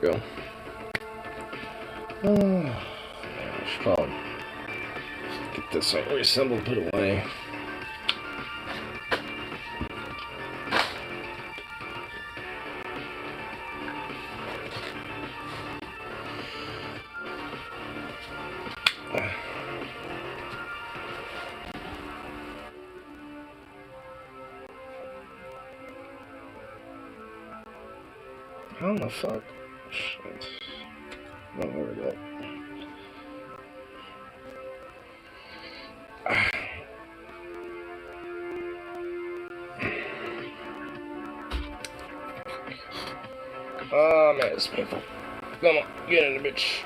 Go. I should probably get this all reassembled, put away. How the fuck? Shit. Oh, there we go. Oh man, it's painful. Come on, get in the bitch.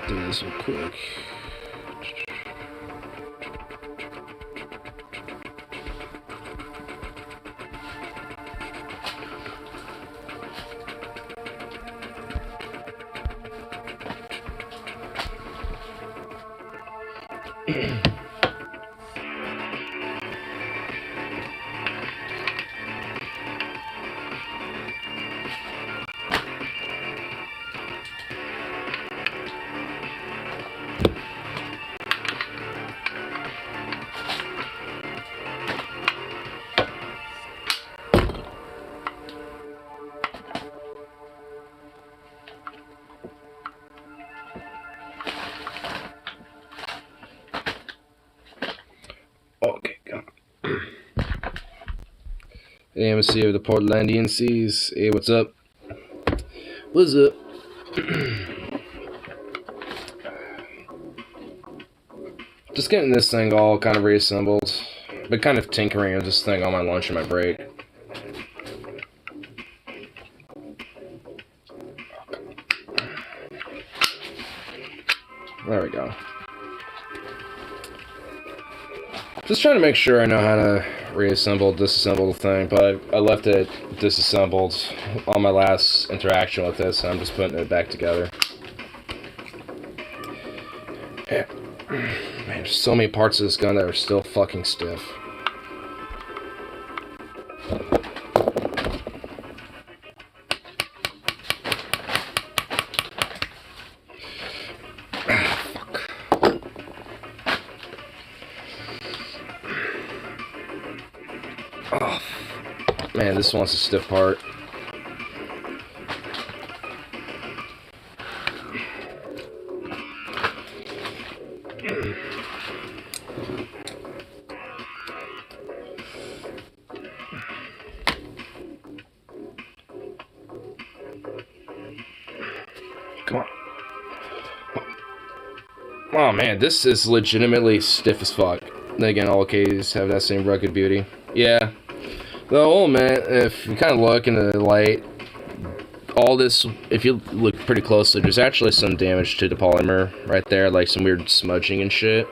Do this real quick. Okay, go. Hey, embassy of the Portlandian Seas. Hey, what's up? What's up? Just getting this thing all kind of reassembled. Been kind of tinkering with this thing on my lunch and my break. There we go. Just trying to make sure I know how to reassemble, disassemble the thing, but I left it disassembled on my last interaction with this, and I'm just putting it back together. Yeah. Man, there's so many parts of this gun that are still fucking stiff. Oh, man, this one's a stiff part. Come on. Oh man, this is legitimately stiff as fuck. Then again, all Ks have that same rugged beauty. Yeah. Though, man, if you kind of look in the light, all this, if you look pretty closely, there's actually some damage to the polymer right there, like some weird smudging and shit.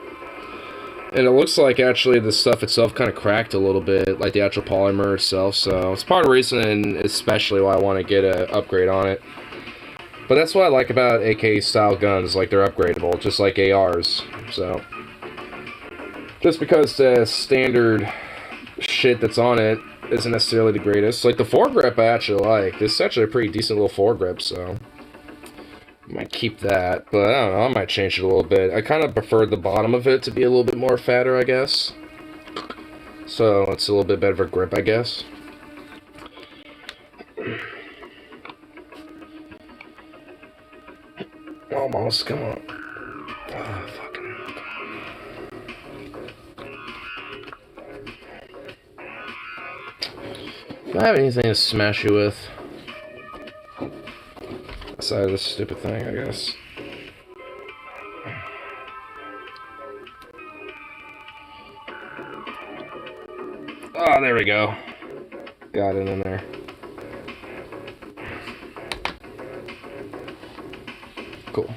And it looks like actually the stuff itself kind of cracked a little bit, like the actual polymer itself, so it's part of the reason, especially why I want to get an upgrade on it. But that's what I like about AK style guns, like they're upgradable, just like ARs, so. Just because the standard shit that's on it isn't necessarily the greatest. Like the foregrip I actually like. This is actually a pretty decent little foregrip, so I might keep that, but I don't know, I might change it a little bit. I kind of prefer the bottom of it to be a little bit more fatter, I guess. So it's a little bit better of a grip, I guess. Almost, come on. Oh, fucking hell. Do I have anything to smash you with? Aside of this stupid thing, I guess. Oh, there we go. Got it in there. Cool.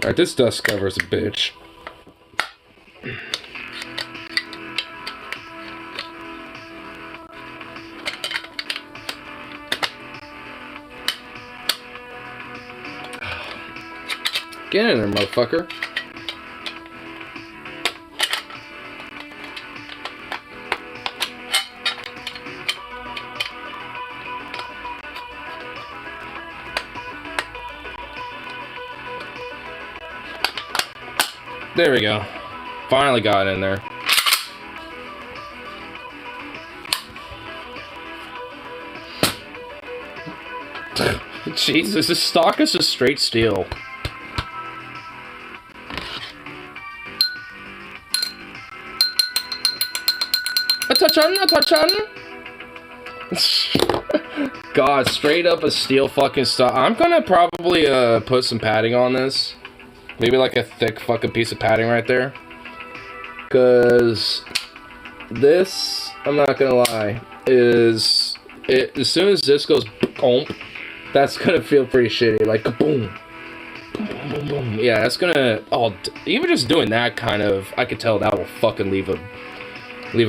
Alright, this dust cover is a bitch. Get in there, motherfucker. There we go. Finally got in there. Jesus, this stock is just straight steel. A touch on. God, straight up a steel fucking stock. I'm gonna probably put some padding on this. Maybe like a thick fucking piece of padding right there. Cause this, I'm not gonna lie, is it as soon as this goes boom, that's gonna feel pretty shitty. Like boom. Boom, boom, boom, boom. Yeah, that's gonna even just doing that kind of, I could tell that will fucking leave a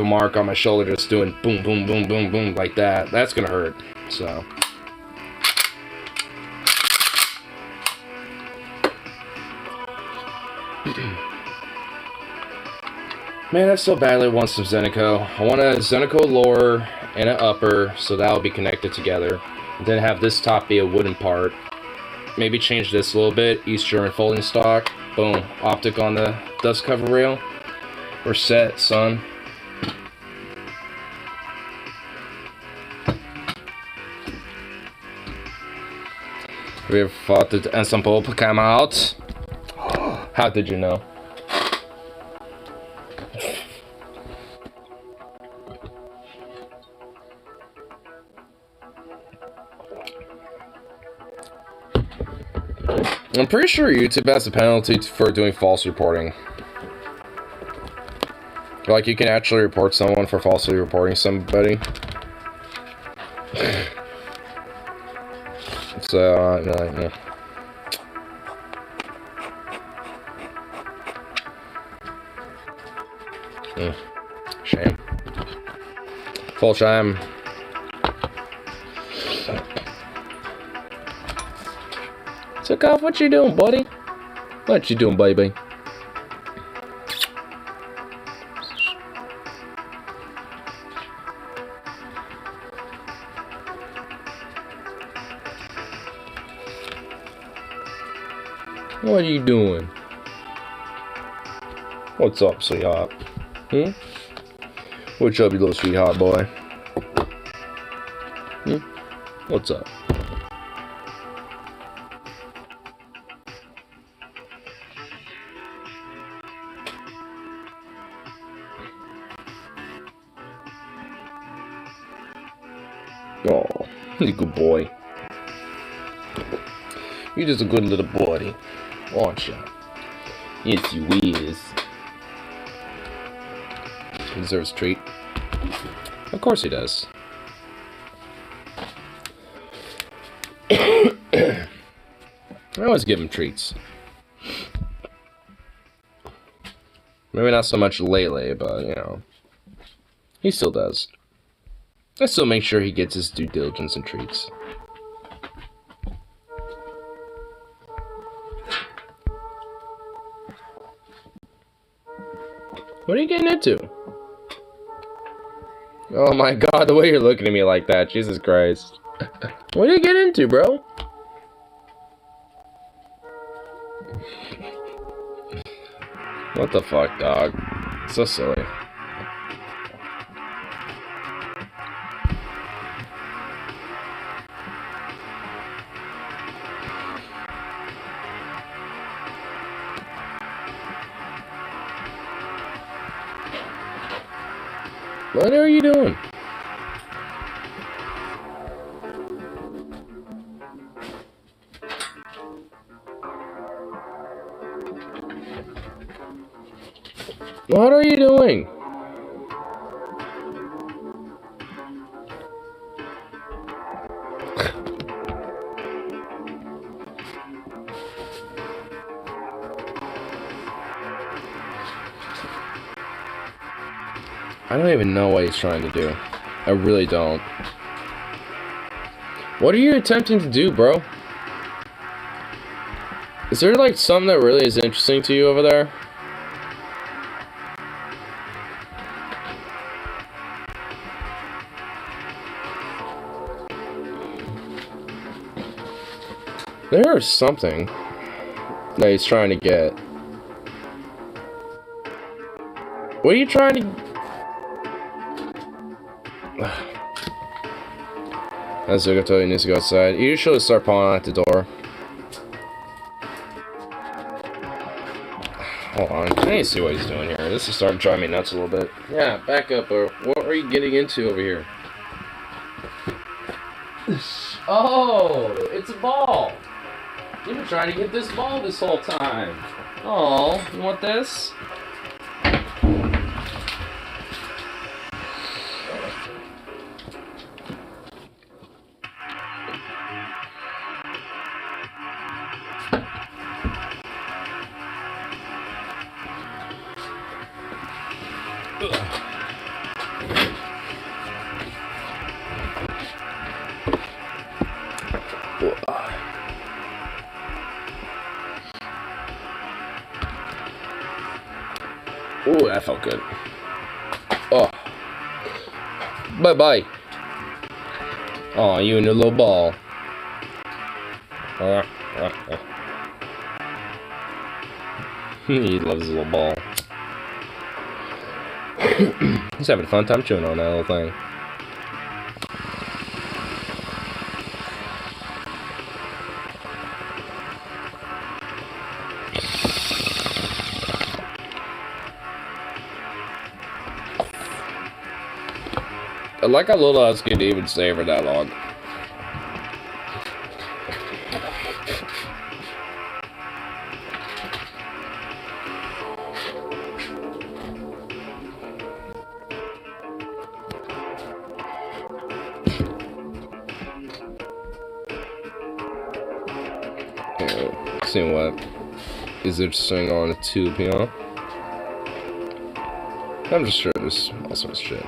mark on my shoulder, just doing boom, boom, boom, boom, boom like that. That's gonna hurt. So. Man, I so badly want some Zenico. I want a Zenico lower and an upper, so that'll be connected together. And then have this top be a wooden part. Maybe change this a little bit. East German folding stock. Boom. Optic on the dust cover rail. We're set, son. Have you ever thought that ensemble come out? How did you know? I'm pretty sure YouTube has a penalty for doing false reporting. Like, you can actually report someone for falsely reporting somebody. So, yeah. Shame. Full shame. Took off. What you doing, buddy? What you doing, baby? What are you doing? What's up, sweetheart? What's up, you little sweetheart boy? What's up? Oh, he's a good boy. You're just a good little boy, aren't you? Yes, you is. He deserves a treat. Of course he does. I always give him treats. Maybe not so much lately, but, you know, he still does. I still make sure he gets his due diligence and treats. What are you getting into? Oh my god, the way you're looking at me like that, Jesus Christ. What are you getting into, bro? What the fuck, dog? So silly. What are you doing? What are you doing? I don't even know what he's trying to do. I really don't. What are you attempting to do, bro? Is there like something that really is interesting to you over there? There is something that he's trying to get. What are you trying to... That's what I told you, he needs to go outside. You usually start pawing at the door. Hold on, I need to see what he's doing here. This is starting to drive me nuts a little bit. Yeah, back up. What are you getting into over here? Oh, it's a ball. You've been trying to get this ball this whole time. Oh, you want this? Ooh, that felt good. Oh. Bye-bye. Oh, you and your little ball. He loves his little ball. He's having a fun time chewing on that little thing. I like how little Husky could even stay for that long. See what is interesting on a tube, you know? I'm just sure there's all sorts of shit.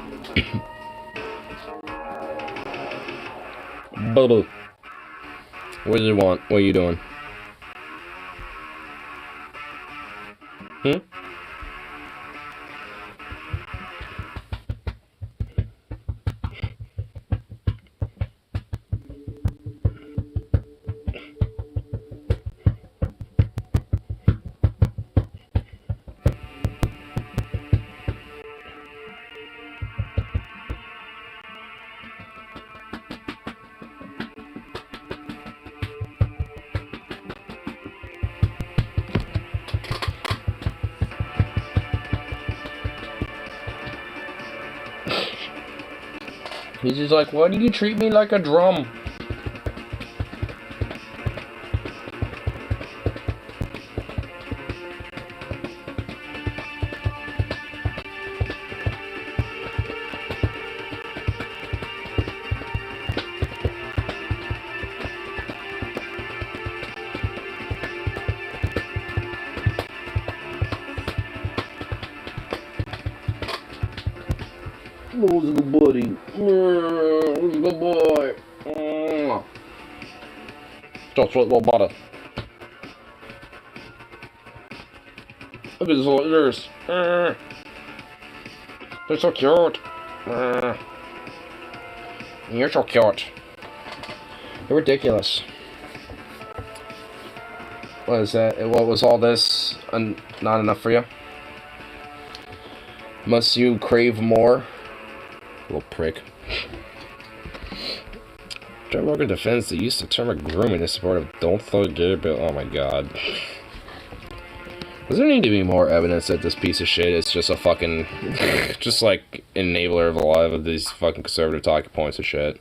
Bubble. What do you want? What are you doing? He's just like, why do you treat me like a drum? Who's a good buddy? Who's a good boy? Just like little butter. Look at his little ears. They're so cute. You're so cute. You're ridiculous. What is that? What was all this? Not enough for you? Must you crave more? Little prick. Joe Rogan defends the use of the term grooming in support of don't thug gay bill. Oh my god. Does there need to be more evidence that this piece of shit is just a fucking, just like enabler of a lot of these fucking conservative talking points of shit?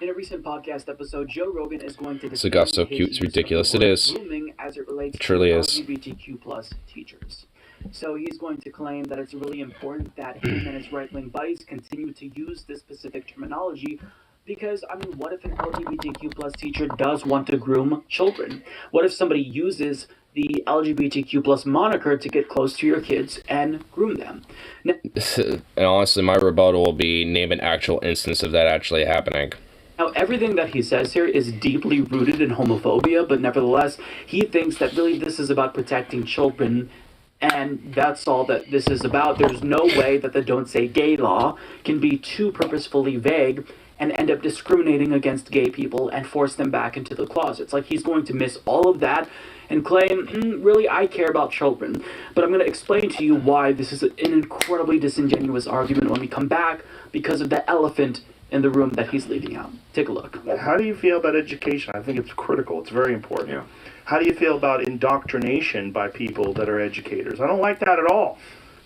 In a recent podcast episode, Joe Rogan is going to this got so cute, it's ridiculous. It is. As it relates it truly to is. LGBTQ plus teachers. So he's going to claim that it's really important that him and his right-wing buddies continue to use this specific terminology Because, I mean, what if an LGBTQ plus teacher does want to groom children? What if somebody uses the LGBTQ plus moniker to get close to your kids and groom them? Now, And honestly, my rebuttal will be name an actual instance of that actually happening. Now, everything that he says here is deeply rooted in homophobia, but nevertheless, he thinks that really this is about protecting children, and that's all that this is about. There's no way that the Don't Say Gay law can be too purposefully vague and end up discriminating against gay people and force them back into the closets. Like, he's going to miss all of that and claim, really, I care about children. But I'm going to explain to you why this is an incredibly disingenuous argument when we come back, because of the elephant in the room that he's leaving out. Take a look. How do you feel about education? I think it's critical. It's very important. Yeah. How do you feel about indoctrination by people that are educators? I don't like that at all.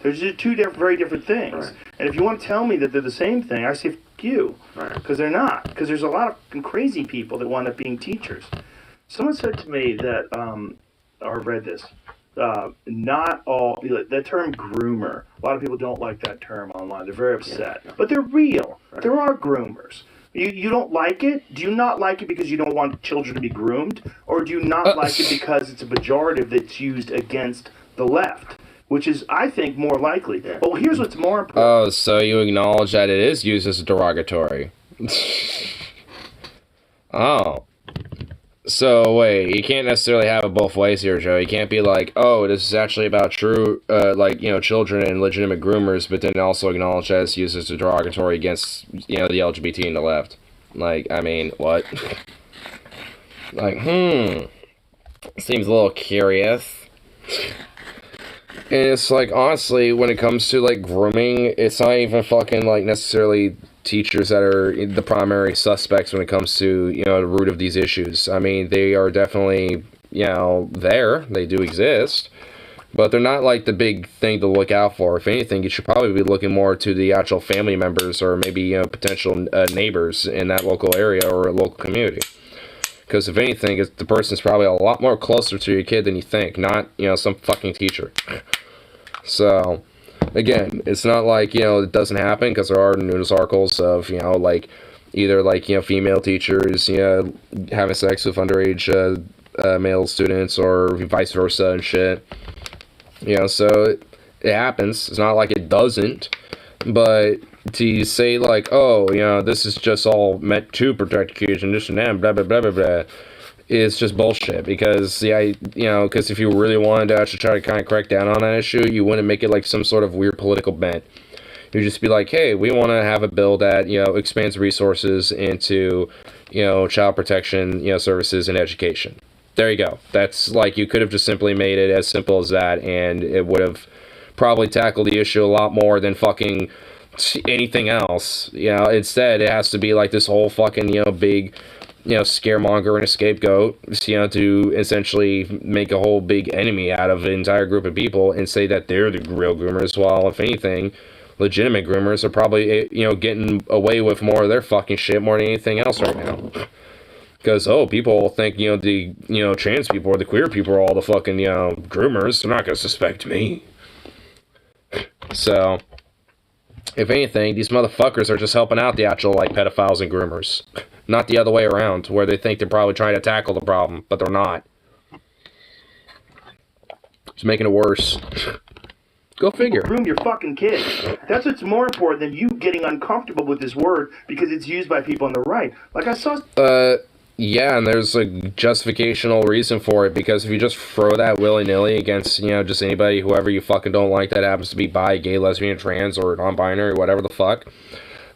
There's just two very different things. Right. And if you want to tell me that they're the same thing, I say, f*** you. Right. Because they're not. Because there's a lot of crazy people that wind up being teachers. Someone said to me that, or read this, not all, that term groomer, a lot of people don't like that term online. They're very upset. Yeah. But they're real. Right. There are groomers. You don't like it? Do you not like it because you don't want children to be groomed? Or do you not like it because it's a pejorative that's used against the left? Which is, I think, more likely. Yeah. But here's what's more important. Oh, so you acknowledge that it is used as a derogatory. Oh. So, wait, you can't necessarily have it both ways here, Joe. You can't be like, oh, this is actually about true, children and legitimate groomers, but then also acknowledge that it's used as a derogatory against, the LGBT and the left. Like, I mean, what? Like, seems a little curious. And it's like, honestly, when it comes to, like, grooming, it's not even fucking, like, necessarily teachers that are the primary suspects when it comes to, the root of these issues. I mean, they are definitely, there. They do exist. But they're not, like, the big thing to look out for. If anything, you should probably be looking more to the actual family members or maybe, potential neighbors in that local area or a local community. Because if anything, the person's probably a lot more closer to your kid than you think, not, some fucking teacher. So, again, it's not like, it doesn't happen, because there are news articles of, either, female teachers, having sex with underage male students or vice versa and shit. So it happens. It's not like it doesn't. But to say, like, oh, this is just all meant to protect kids and this and that, blah, blah, blah, blah, blah, is just bullshit. Because, because if you really wanted to actually try to kind of crack down on that issue, you wouldn't make it like some sort of weird political bent. You'd just be like, hey, we want to have a bill that, expands resources into, child protection, services and education. There you go. That's, like, you could have just simply made it as simple as that, and it would have probably tackled the issue a lot more than fucking anything else. Instead, it has to be like this whole fucking, big, scaremonger and a scapegoat, to essentially make a whole big enemy out of an entire group of people and say that they're the real groomers, while, if anything, legitimate groomers are probably, getting away with more of their fucking shit more than anything else right now. Because, people think, the, trans people or the queer people are all the fucking, groomers. They're not going to suspect me. So, if anything, these motherfuckers are just helping out the actual, like, pedophiles and groomers. Not the other way around, where they think they're probably trying to tackle the problem, but they're not. It's making it worse. Go figure. Groom your fucking kids. That's what's more important than you getting uncomfortable with this word because it's used by people on the right. Like I saw... Yeah, and there's a justificational reason for it, because if you just throw that willy-nilly against, just anybody, whoever you fucking don't like that happens to be bi, gay, lesbian, trans, or non-binary, whatever the fuck,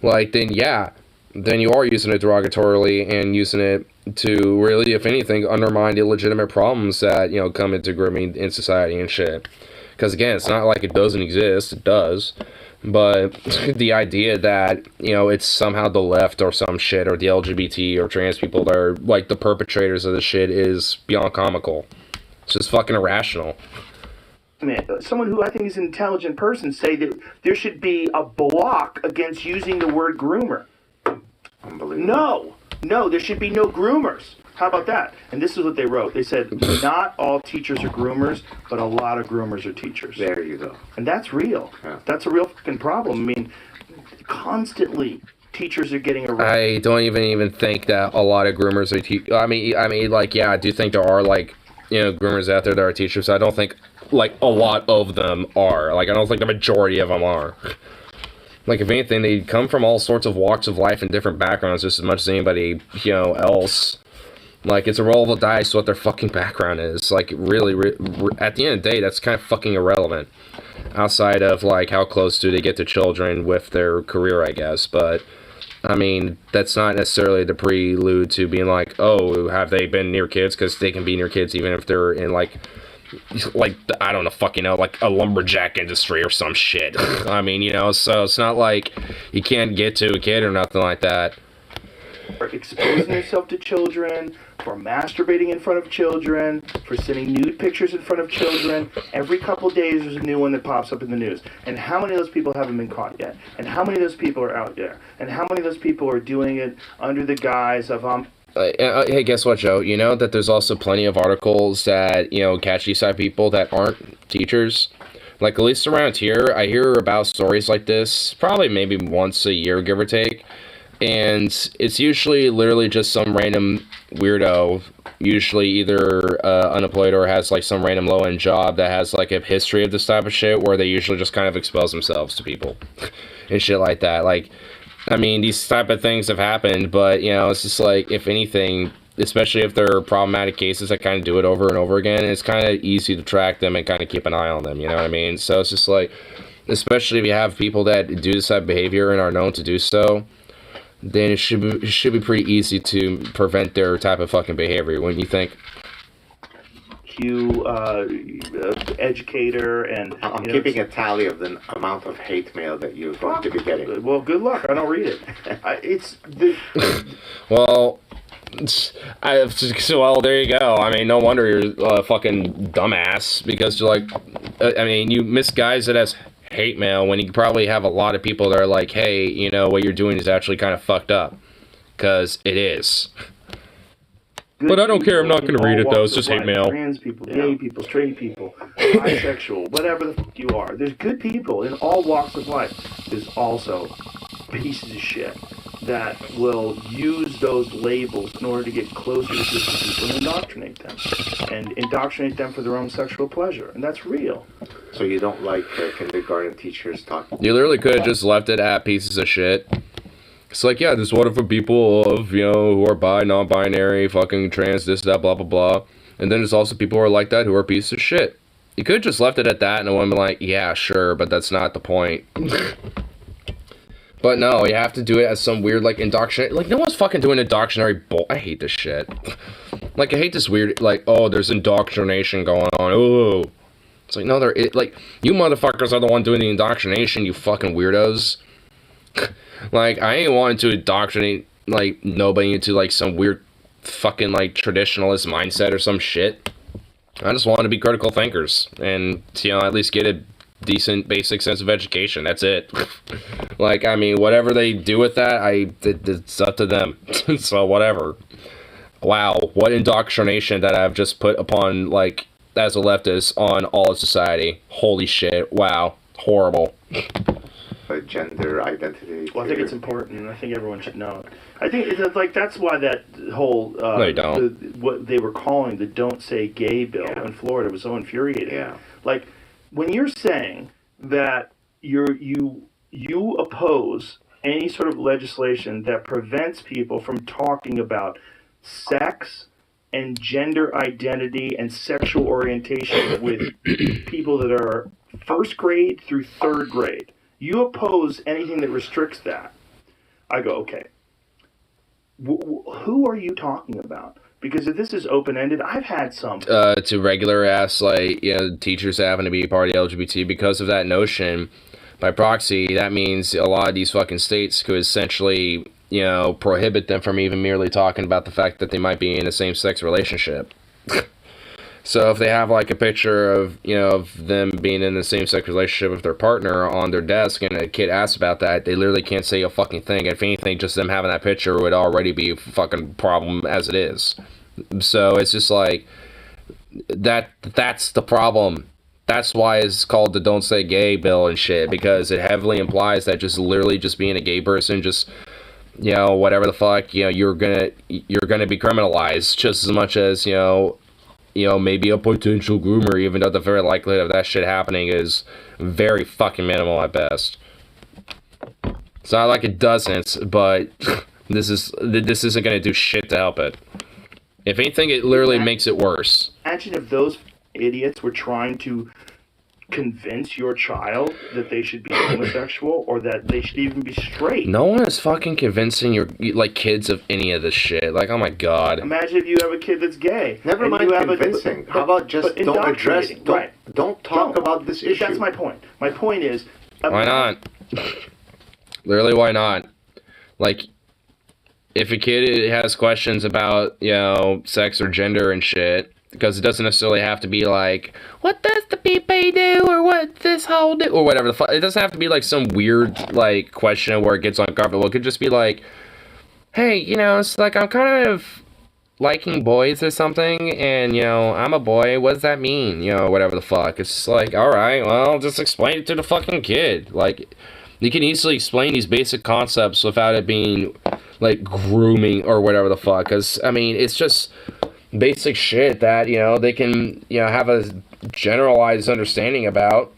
like, then you are using it derogatorily and using it to really, if anything, undermine the legitimate problems that, come into grooming in society and shit. Because, again, it's not like it doesn't exist, it does. But the idea that, it's somehow the left or some shit, or the LGBT or trans people that are, like, the perpetrators of the shit is beyond comical. It's just fucking irrational. Someone who I think is an intelligent person say that there should be a block against using the word groomer. Unbelievable. No, there should be no groomers. How about that? And this is what they wrote. They said, not all teachers are groomers, but a lot of groomers are teachers. There you go. And that's real. Yeah. That's a real fucking problem. I mean, constantly teachers are getting arrested. I don't even think that a lot of groomers are. I mean, like, yeah, I do think there are, like, you know, groomers out there that are teachers. I don't think, like, a lot of them are. Like, I don't think the majority of them are. Like, if anything, they come from all sorts of walks of life and different backgrounds just as much as anybody, you know, else. Like, it's a roll of the dice what their fucking background is. Like, really, at the end of the day, that's kind of fucking irrelevant. Outside of, like, how close do they get to children with their career, I guess. But, I mean, that's not necessarily the prelude to being like, oh, have they been near kids? Because they can be near kids even if they're in, like, I don't know, fucking know, like a lumberjack industry or some shit. I mean, you know, so it's not like you can't get to a kid or nothing like that. For exposing yourself to children, for masturbating in front of children, for sending nude pictures in front of children. Every couple days there's a new one that pops up in the news. And how many of those people haven't been caught yet? And how many of those people are out there? And how many of those people are doing it under the guise of hey, guess what, Joe? You know that there's also plenty of articles that, you know, catch these type of people that aren't teachers. Like, at least around here, I hear about stories like this probably maybe once a year, give or take. And it's usually literally just some random weirdo, usually either unemployed or has, like, some random low-end job that has, like, a history of this type of shit where they usually just kind of expose themselves to people and shit like that. Like, I mean, these type of things have happened, but, you know, it's just like, if anything, especially if they're problematic cases that kind of do it over and over again, it's kind of easy to track them and kind of keep an eye on them, you know what I mean? So it's just like, especially if you have people that do this type of behavior and are known to do so, then it should be pretty easy to prevent their type of fucking behavior, wouldn't you think? Hugh, educator, and I'm keeping a tally of the amount of hate mail that you're going to be getting. Well, good luck. I don't read it. Well, well, there you go. I mean, no wonder you're a fucking dumbass, because you're like, I mean, you misguise it as hate mail when you probably have a lot of people that are like, hey, you know, what you're doing is actually kind of fucked up, because it is. But I don't care, I'm not going to read it, though. It's just hate mail. Trans people, gay people, straight people, bisexual, whatever the fuck you are. There's good people in all walks of life. There's also pieces of shit that will use those labels in order to get closer to different people and indoctrinate them. And indoctrinate them for their own sexual pleasure. And that's real. So you don't like kindergarten teachers talking? You literally could have just left it at pieces of shit. It's like, yeah, there's wonderful people of, you know, who are bi, non-binary, fucking trans, this, that, blah, blah, blah. And then there's also people who are like that who are pieces of shit. You could have just left it at that and it would have been like, yeah, sure, but that's not the point. But no, you have to do it as some weird, like, indoctrinate. Like, no one's fucking doing indoctrinatory bull. I hate this shit. Like, I hate this weird, like, oh, there's indoctrination going on. Oh. It's like, no, like, you motherfuckers are the one doing the indoctrination, you fucking weirdos. Like, I ain't wanting to indoctrinate, like, nobody into, like, some weird fucking, like, traditionalist mindset or some shit. I just want to be critical thinkers and, you know, at least get a decent basic sense of education. That's it. Like, I mean, whatever they do with that, it's up to them. So, whatever. Wow, what indoctrination that I've just put upon, like, as a leftist on all of society. Holy shit, wow, horrible. Gender identity. Well, I think it's important, and I think everyone should know it. I think it's like that's why that whole no, you don't. What they were calling the "Don't Say Gay" bill in Florida was so infuriating. Yeah. Like when you're saying that you oppose any sort of legislation that prevents people from talking about sex and gender identity and sexual orientation with people that are first grade through third grade. You oppose anything that restricts that. I go, okay. Who are you talking about? Because if this is open-ended, I've had some. To regular ass, like, you know, teachers having to be part of the LGBT because of that notion. By proxy, that means a lot of these fucking states could essentially, you know, prohibit them from even merely talking about the fact that they might be in a same-sex relationship. So if they have, like, a picture of, you know, of them being in the same-sex relationship with their partner on their desk and a kid asks about that, they literally can't say a fucking thing. If anything, just them having that picture would already be a fucking problem as it is. So it's just like, that's the problem. That's why it's called the Don't Say Gay bill and shit, because it heavily implies that just literally just being a gay person just you know, whatever the fuck, you know, you're gonna be criminalized just as much as, you know, maybe a potential groomer, even though the very likelihood of that shit happening is very fucking minimal at best. It's not like it doesn't, but this isn't gonna do shit to help it. If anything, it literally makes it worse. Imagine if those idiots were trying to convince your child that they should be homosexual or that they should even be straight. No one is fucking convincing your kids of any of this shit. Like, oh my god. Imagine if you have a kid that's gay. Never mind convincing. How about just don't address, don't talk about this issue. That's my point. My point is... Why not? Literally, why not? Like, if a kid has questions about, you know, sex or gender and shit, because it doesn't necessarily have to be like, what does the pee-pee do, or what this hole do, or whatever the fuck. It doesn't have to be like some weird, like, question where it gets uncomfortable. It could just be like, hey, you know, it's like I'm kind of liking boys or something, and, you know, I'm a boy, what does that mean? You know, whatever the fuck. It's just like, alright, well, just explain it to the fucking kid. Like, you can easily explain these basic concepts without it being, like, grooming or whatever the fuck. Because, I mean, it's just basic shit that, you know, they can, you know, have a generalized understanding about.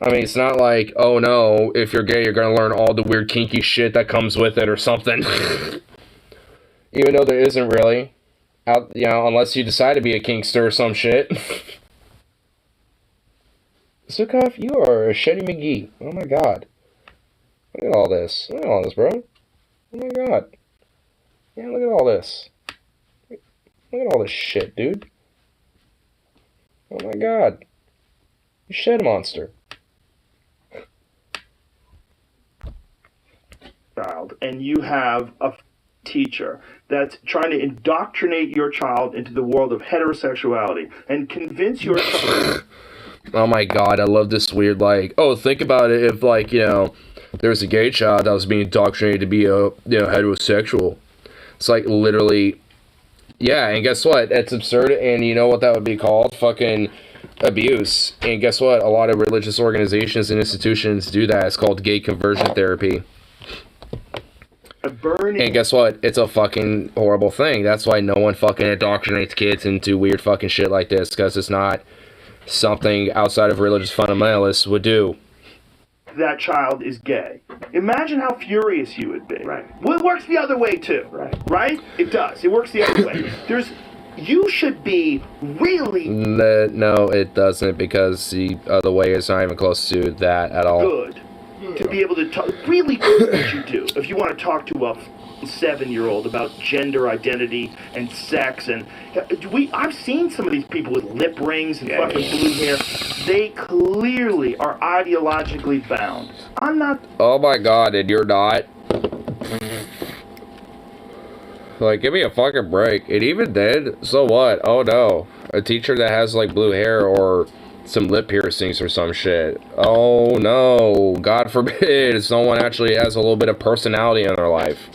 I mean, it's not like, oh no, if you're gay, you're gonna learn all the weird kinky shit that comes with it or something. Even though there isn't really. You know, unless you decide to be a kinkster or some shit. Sukov, you are a Shetty McGee. Oh my god. Look at all this. Look at all this, bro. Oh my god. Yeah, look at all this. Look at all this shit, dude. Oh my god. You shed monster. Child, and you have a teacher that's trying to indoctrinate your child into the world of heterosexuality and convince your child... Oh my god, I love this weird, like, oh, think about it if, like, you know, there's a gay child that was being indoctrinated to be a, you know, heterosexual. It's like, literally, yeah, and guess what? It's absurd, and you know what that would be called? Fucking abuse. And guess what? A lot of religious organizations and institutions do that. It's called gay conversion therapy. And guess what? It's a fucking horrible thing. That's why no one fucking indoctrinates kids into weird fucking shit like this, because it's not something outside of religious fundamentalists would do. That child is gay. Imagine how furious you would be. Right. Well, it works the other way too. Right? It does. It works the other way. You should be really... No, it doesn't, because the other way is not even close to that at all. Good. To be able to talk, really do what you do. If you want to talk to a 7-year-old about gender identity and sex, and I've seen some of these people with lip rings and fucking blue hair. They clearly are ideologically bound. I'm not. Oh my god, and you're not. Like, give me a fucking break. It even did. So what? Oh no, a teacher that has like blue hair or some lip piercings or some shit. Oh no, God forbid someone actually has a little bit of personality in their life.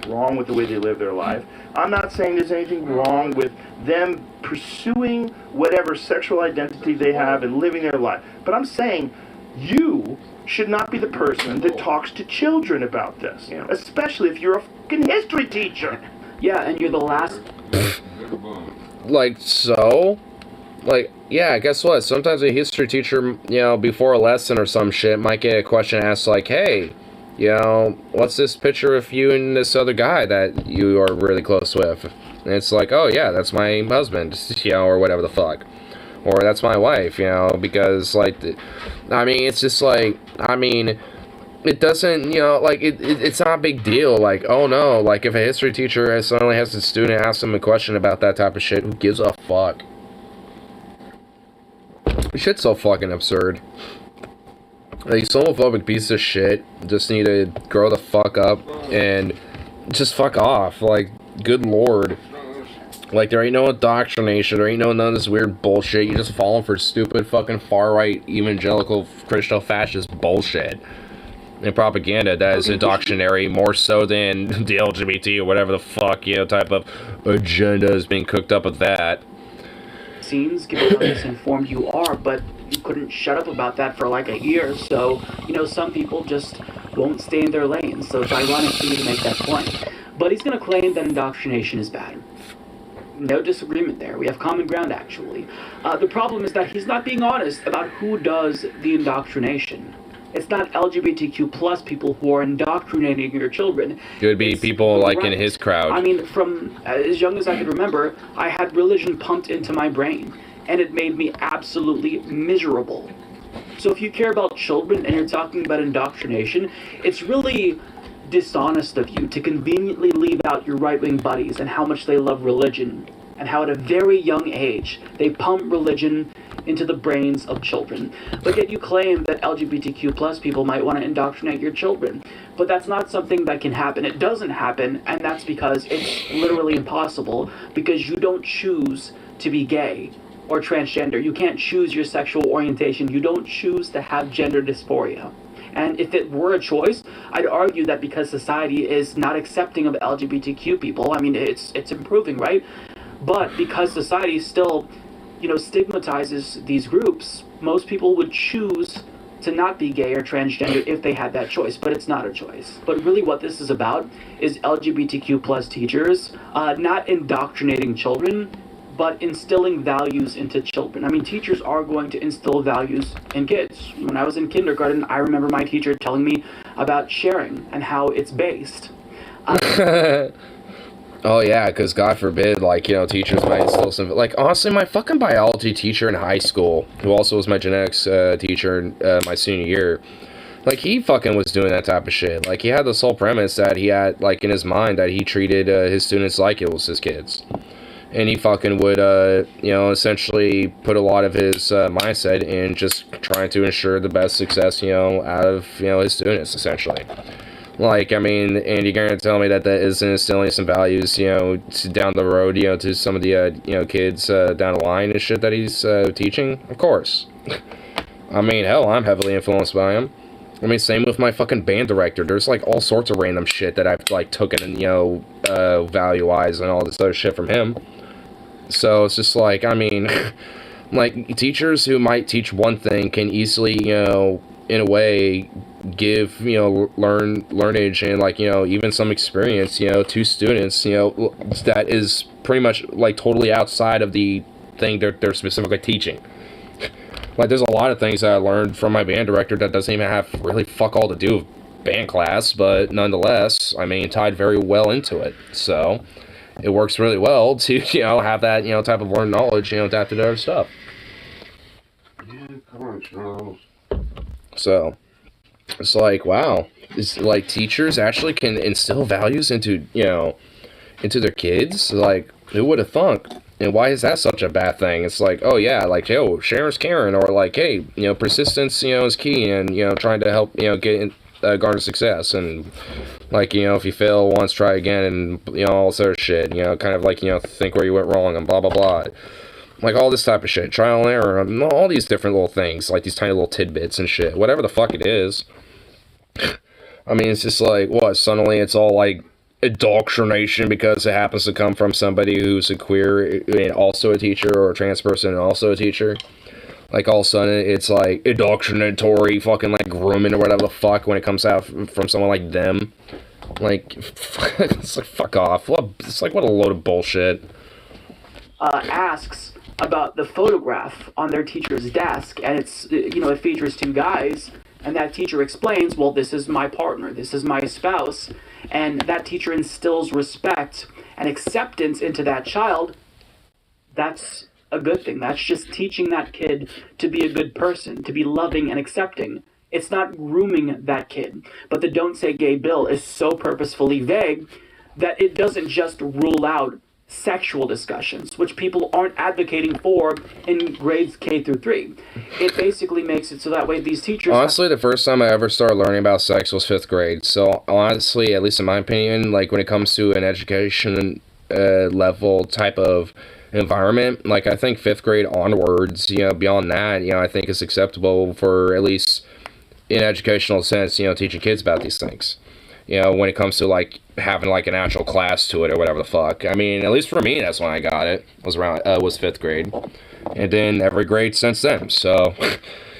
Wrong with the way they live their life. I'm not saying there's anything wrong with them pursuing whatever sexual identity they have and living their life. But I'm saying you should not be the person that talks to children about this. Yeah. Especially if you're a fucking history teacher. Yeah, and you're the last... Like, so? Like, yeah, guess what? Sometimes a history teacher, you know, before a lesson or some shit might get a question asked like, hey, you know, what's this picture of you and this other guy that you are really close with? And it's like, oh yeah, that's my husband, you know, or whatever the fuck. Or that's my wife, you know, because, like, I mean, it's just like, I mean, it doesn't, you know, like, it's not a big deal. Like, oh no, like, if a history teacher suddenly has a student ask them a question about that type of shit, who gives a fuck? Shit's so fucking absurd. Like, homophobic piece of shit just need to grow the fuck up and just fuck off. Like, good lord. Like, there ain't no indoctrination, there ain't none of this weird bullshit. You're just falling for stupid fucking far-right evangelical Christian fascist bullshit and propaganda that is indoctrinatory more so than the LGBT or whatever the fuck, you know, type of agenda is being cooked up with that. Scenes, given how misinformed you are, but you couldn't shut up about that for like a year. So, you know, some people just won't stay in their lanes. So it's ironic for you to make that point. But he's going to claim that indoctrination is bad. No disagreement there. We have common ground, actually. The problem is that he's not being honest about who does the indoctrination. It's not LGBTQ plus people who are indoctrinating your children. It would be people like in his crowd. I mean, from as young as I could remember, I had religion pumped into my brain, and it made me absolutely miserable. So if you care about children and you're talking about indoctrination, it's really dishonest of you to conveniently leave out your right-wing buddies and how much they love religion, and how at a very young age they pump religion into the brains of children. But yet you claim that LGBTQ plus people might want to indoctrinate your children. But that's not something that can happen. It doesn't happen, and that's because it's literally impossible, because you don't choose to be gay or transgender. You can't choose your sexual orientation. You don't choose to have gender dysphoria. And if it were a choice, I'd argue that because society is not accepting of LGBTQ people, I mean, it's improving, right? But because society still, stigmatizes these groups, most people would choose to not be gay or transgender if they had that choice, but it's not a choice. But really what this is about is LGBTQ plus teachers not indoctrinating children, but instilling values into children. I mean, teachers are going to instill values in kids. When I was in kindergarten, I remember my teacher telling me about sharing and how it's based. Oh yeah, because God forbid, teachers might instill some... honestly, my fucking biology teacher in high school, who also was my genetics teacher in my senior year, he fucking was doing that type of shit. He had this whole premise that he had, in his mind, that he treated his students like it was his kids. And he fucking would, essentially put a lot of his mindset in just trying to ensure the best success, out of, his students, essentially. And you're gonna tell me that isn't instilling some values, down the road, to some of the, kids down the line and shit that he's teaching? Of course. I mean, hell, I'm heavily influenced by him. I mean, same with my fucking band director. There's, all sorts of random shit that I've, taken and, value-wise and all this other shit from him. So it's just teachers who might teach one thing can easily, in a way, give, learnage and, even some experience, to students, that is pretty much, totally outside of the thing they're specifically teaching. There's a lot of things that I learned from my band director that doesn't even have really fuck all to do with band class, but nonetheless, tied very well into it. So it works really well to, have that, type of learned knowledge, adapted to other stuff. Yeah, come on, Charles. So, it's wow. It's teachers actually can instill values into, into their kids. Who would have thunk? And why is that such a bad thing? It's oh yeah, yo, sharing's caring, or hey, persistence, is key, and, trying to help, get in, garner success, and if you fail once, try again, and all this other shit, kind of think where you went wrong and blah blah blah, all this type of shit, trial and error, and all these different little things, these tiny little tidbits and shit, whatever the fuck it is. I mean, it's just what, suddenly it's all indoctrination because it happens to come from somebody who's a queer and also a teacher, or a trans person and also a teacher. All of a sudden, it's indoctrinatory fucking grooming or whatever the fuck when it comes out from someone like them. It's fuck off. It's what a load of bullshit. Asks about the photograph on their teacher's desk, and it's, it features two guys, and that teacher explains, well, this is my partner, this is my spouse, and that teacher instills respect and acceptance into that child. That's a good thing. That's just teaching that kid to be a good person, to be loving and accepting. It's not grooming that kid. But the Don't Say Gay bill is so purposefully vague that it doesn't just rule out sexual discussions, which people aren't advocating for in grades K through 3. It basically makes it so that way these teachers... Honestly, the first time I ever started learning about sex was 5th grade. So honestly, at least in my opinion, when it comes to an education level type of environment, I think 5th grade onwards, beyond that, I think it's acceptable for, at least in educational sense, teaching kids about these things. When it comes to having an actual class to it or whatever the fuck. I mean, at least for me, that's when I got it. Was 5th grade, and then every grade since then. So,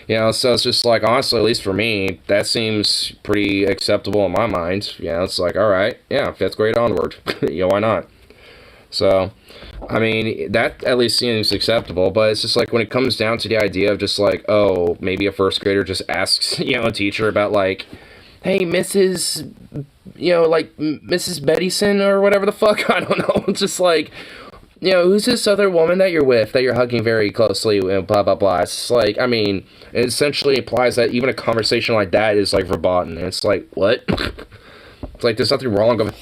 You know, so it's just like, honestly, at least for me, that seems pretty acceptable in my mind. You know, it's like, all right, yeah, fifth grade onward. You know, why not? So, I mean, that at least seems acceptable, but it's just like when it comes down to the idea of just like, oh, maybe a first grader just asks, you know, a teacher about like, hey, Mrs., you know, like, Mrs. Bettison or whatever the fuck, I don't know, it's just like, you know, who's this other woman that you're with, that you're hugging very closely, and blah, blah, blah. It's like, I mean, it essentially implies that even a conversation like that is, like, verboten, and it's like, what? It's like, there's nothing wrong with,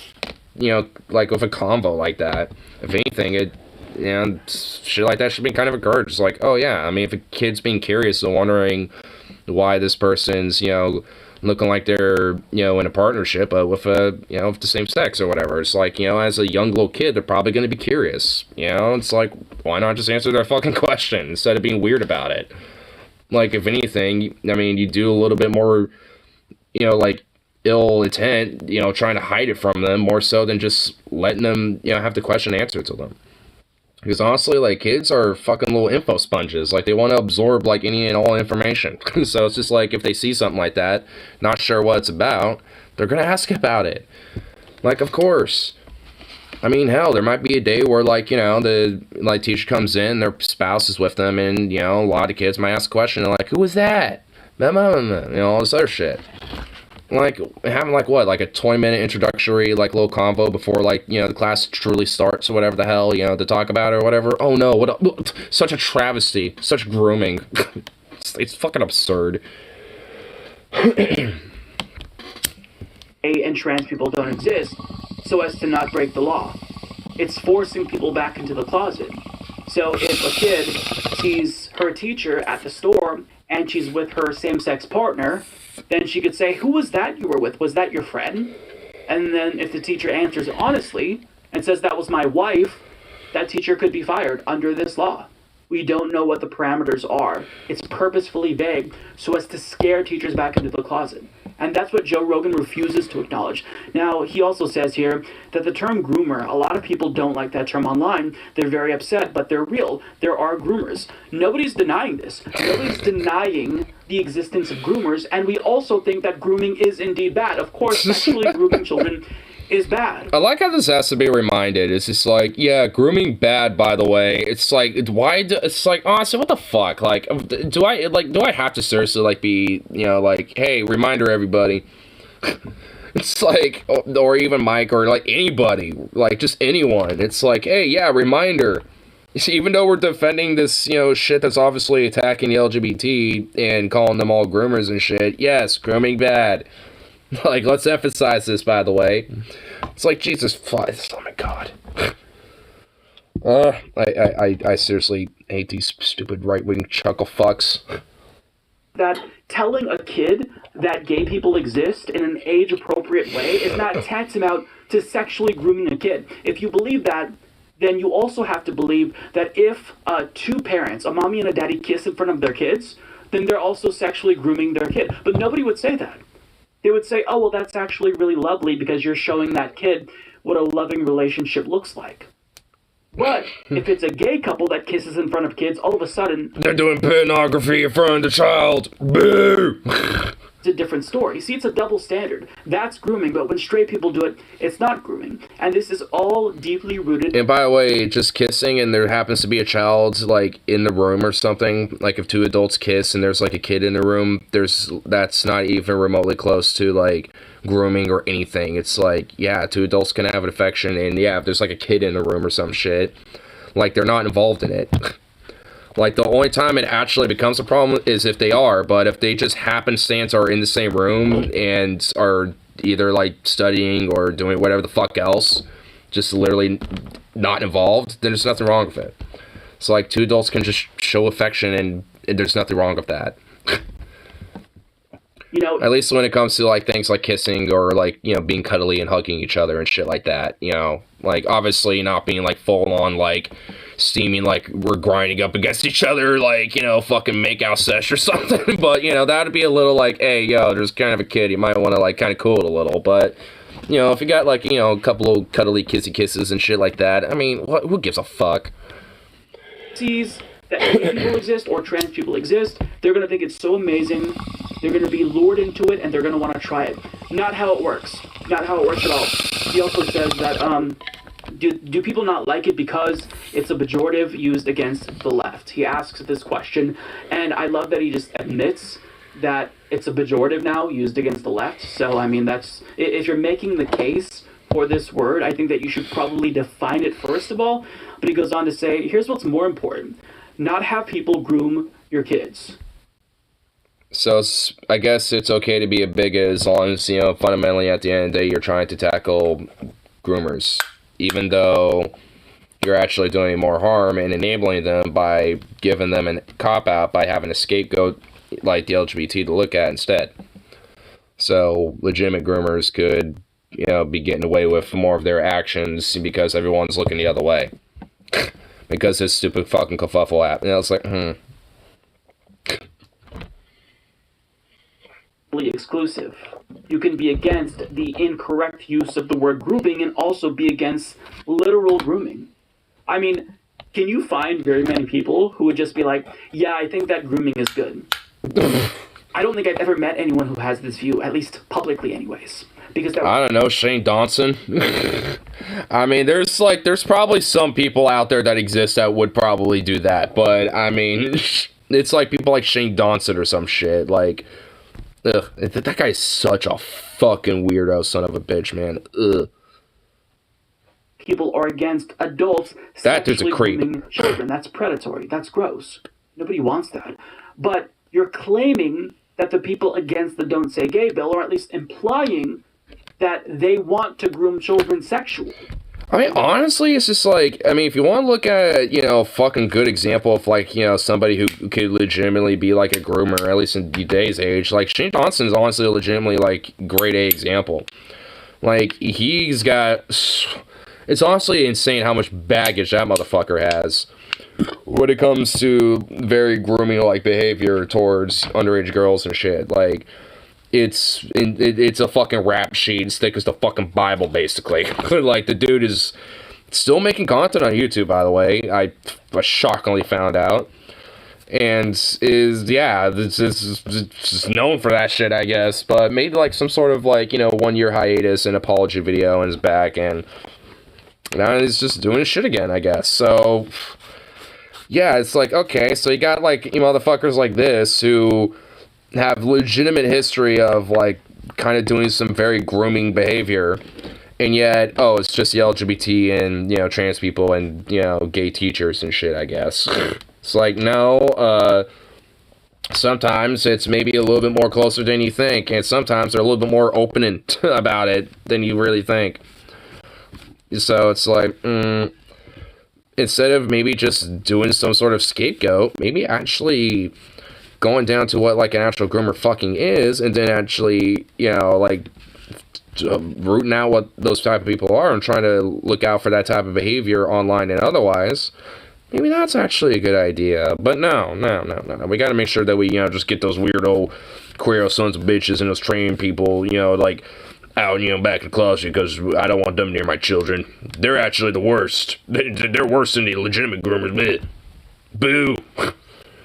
you know, like, with a convo like that. If anything, it, you know, shit like that should be kind of encouraged. It's like, oh, yeah, I mean, if a kid's being curious and wondering why this person's, you know, looking like they're, you know, in a partnership with a, you know, the same sex or whatever. It's like, you know, as a young little kid, they're probably going to be curious. You know, it's like, why not just answer their fucking question instead of being weird about it? Like, if anything, I mean, you do a little bit more, you know, like, ill intent, you know, trying to hide it from them more so than just letting them, you know, have the question answered to them. Because honestly, like, kids are fucking little info sponges. Like, they want to absorb, like, any and all information. So it's just like, if they see something like that, not sure what it's about, they're going to ask about it. Like, of course. I mean, hell, there might be a day where, like, you know, the, like, teacher comes in, their spouse is with them, and, you know, a lot of kids might ask a question, and like, who was that? You know, all this other shit. Like, having, like, what, like a 20-minute introductory, like, little convo before, like, you know, the class truly starts or whatever the hell, you know, to talk about it or whatever. Oh, no, what such a travesty. Such grooming. It's fucking absurd. And trans people don't exist so as to not break the law. It's forcing people back into the closet. So if a kid sees her teacher at the store and she's with her same-sex partner, then she could say, who was that you were with? Was that your friend? And then if the teacher answers honestly and says that was my wife, that teacher could be fired under this law. We don't know what the parameters are. It's purposefully vague so as to scare teachers back into the closet. And that's what Joe Rogan refuses to acknowledge. Now, he also says here that the term groomer, a lot of people don't like that term online. They're very upset, but they're real. There are groomers. Nobody's denying this. Nobody's denying the existence of groomers, and we also think that grooming is indeed bad. Of course, sexually grooming children is bad. I like how this has to be reminded. It's just like, yeah, grooming bad, by the way. It's like, it's like, honestly, what the fuck? Like, do I have to seriously, like, be, you know, like, hey, reminder, everybody. It's like, or even Mike, or, like, anybody. Like, just anyone. It's like, hey, yeah, reminder. You see, even though we're defending this, you know, shit that's obviously attacking the LGBT and calling them all groomers and shit, yes, grooming bad. Like, let's emphasize this, by the way. It's like, Jesus Christ, oh my god. I seriously hate these stupid right-wing chuckle fucks. That telling a kid that gay people exist in an age-appropriate way is not tantamount to sexually grooming a kid. If you believe that, then you also have to believe that if two parents, a mommy and a daddy, kiss in front of their kids, then they're also sexually grooming their kid. But nobody would say that. They would say, oh, well, that's actually really lovely because you're showing that kid what a loving relationship looks like. But if it's a gay couple that kisses in front of kids, all of a sudden... they're doing pornography in front of the child. Boo! It's a different story. See, it's a double standard. That's grooming, but when straight people do it, it's not grooming. And this is all deeply rooted... And by the way, just kissing and there happens to be a child, like, in the room or something, like, if two adults kiss and there's, like, a kid in the room, that's not even remotely close to, like, grooming or anything. It's like, yeah, two adults can have an affection, and yeah, if there's, like, a kid in the room or some shit, like, they're not involved in it. Like, the only time it actually becomes a problem is if they are, but if they just happenstance are in the same room and are either, like, studying or doing whatever the fuck else, just literally not involved, then there's nothing wrong with it. So, like, two adults can just show affection, and there's nothing wrong with that. You know, at least when it comes to, like, things like kissing or, like, you know, being cuddly and hugging each other and shit like that, you know? Like, obviously not being, like, full-on, like, steaming, like, we're grinding up against each other, like, you know, fucking make-out sesh or something. But, you know, that'd be a little, like, hey, yo, there's kind of a kid, you might want to, like, kind of cool it a little. But, you know, if you got, like, you know, a couple of cuddly kissy kisses and shit like that, I mean, who gives a fuck? Sees that gay people exist or trans people exist. They're going to think it's so amazing. They're going to be lured into it, and they're going to want to try it. Not how it works. Not how it works at all. He also says that, do people not like it because it's a pejorative used against the left? He asks this question, and I love that he just admits that it's a pejorative now used against the left. So, I mean, that's... If you're making the case for this word, I think that you should probably define it first of all. But he goes on to say, here's what's more important. Not have people groom your kids. So I guess it's okay to be a bigot as long as, fundamentally at the end of the day, you're trying to tackle groomers. Even though you're actually doing more harm and enabling them by giving them a cop-out by having a scapegoat like the LGBT to look at instead. So legitimate groomers could, be getting away with more of their actions because everyone's looking the other way. Because this stupid fucking kerfuffle app. And it's like, exclusive. You can be against the incorrect use of the word grooming and also be against literal grooming. I mean, can you find very many people who would just be like, yeah, I think that grooming is good? I don't think I've ever met anyone who has this view, at least publicly anyways. Because I don't know, Shane Dawson. I mean, there's probably some people out there that exist that would probably do that, but I mean, it's like people like Shane Dawson or some shit. Like, ugh, that guy's such a fucking weirdo son of a bitch, man. Ugh. People are against adults that dude's a creep. Grooming children. That's predatory. That's gross. Nobody wants that. But you're claiming that the people against the Don't Say Gay bill are at least implying that they want to groom children sexually. I mean, honestly, it's just like, I mean, if you want to look at, a fucking good example of, like, somebody who could legitimately be, like, a groomer, at least in today's age, like, Shane Johnson's honestly a legitimately, like, grade A example. Like, he's got... It's honestly insane how much baggage that motherfucker has when it comes to very grooming-like behavior towards underage girls and shit. Like... It's a fucking rap sheet as thick as the fucking Bible, basically. Like, the dude is still making content on YouTube, by the way. I shockingly found out. And is known for that shit, I guess. But made, like, some sort of, like, 1-year hiatus and apology video and is back. And now he's just doing his shit again, I guess. So, yeah, it's like, okay, so you got, like, motherfuckers like this who... have legitimate history of, like, kind of doing some very grooming behavior, and yet, it's just the LGBT and, trans people and, gay teachers and shit, I guess. It's like, no, sometimes it's maybe a little bit more closer than you think, and sometimes they're a little bit more open about it than you really think. So it's like, instead of maybe just doing some sort of scapegoat, maybe actually... going down to what, like, an actual groomer fucking is, and then actually, rooting out what those type of people are and trying to look out for that type of behavior online and otherwise, maybe that's actually a good idea. But no. We gotta make sure that we, just get those weirdo queer sons of bitches and those trained people, like, out, back in the closet because I don't want them near my children. They're actually the worst. They're worse than the legitimate groomers. Boo.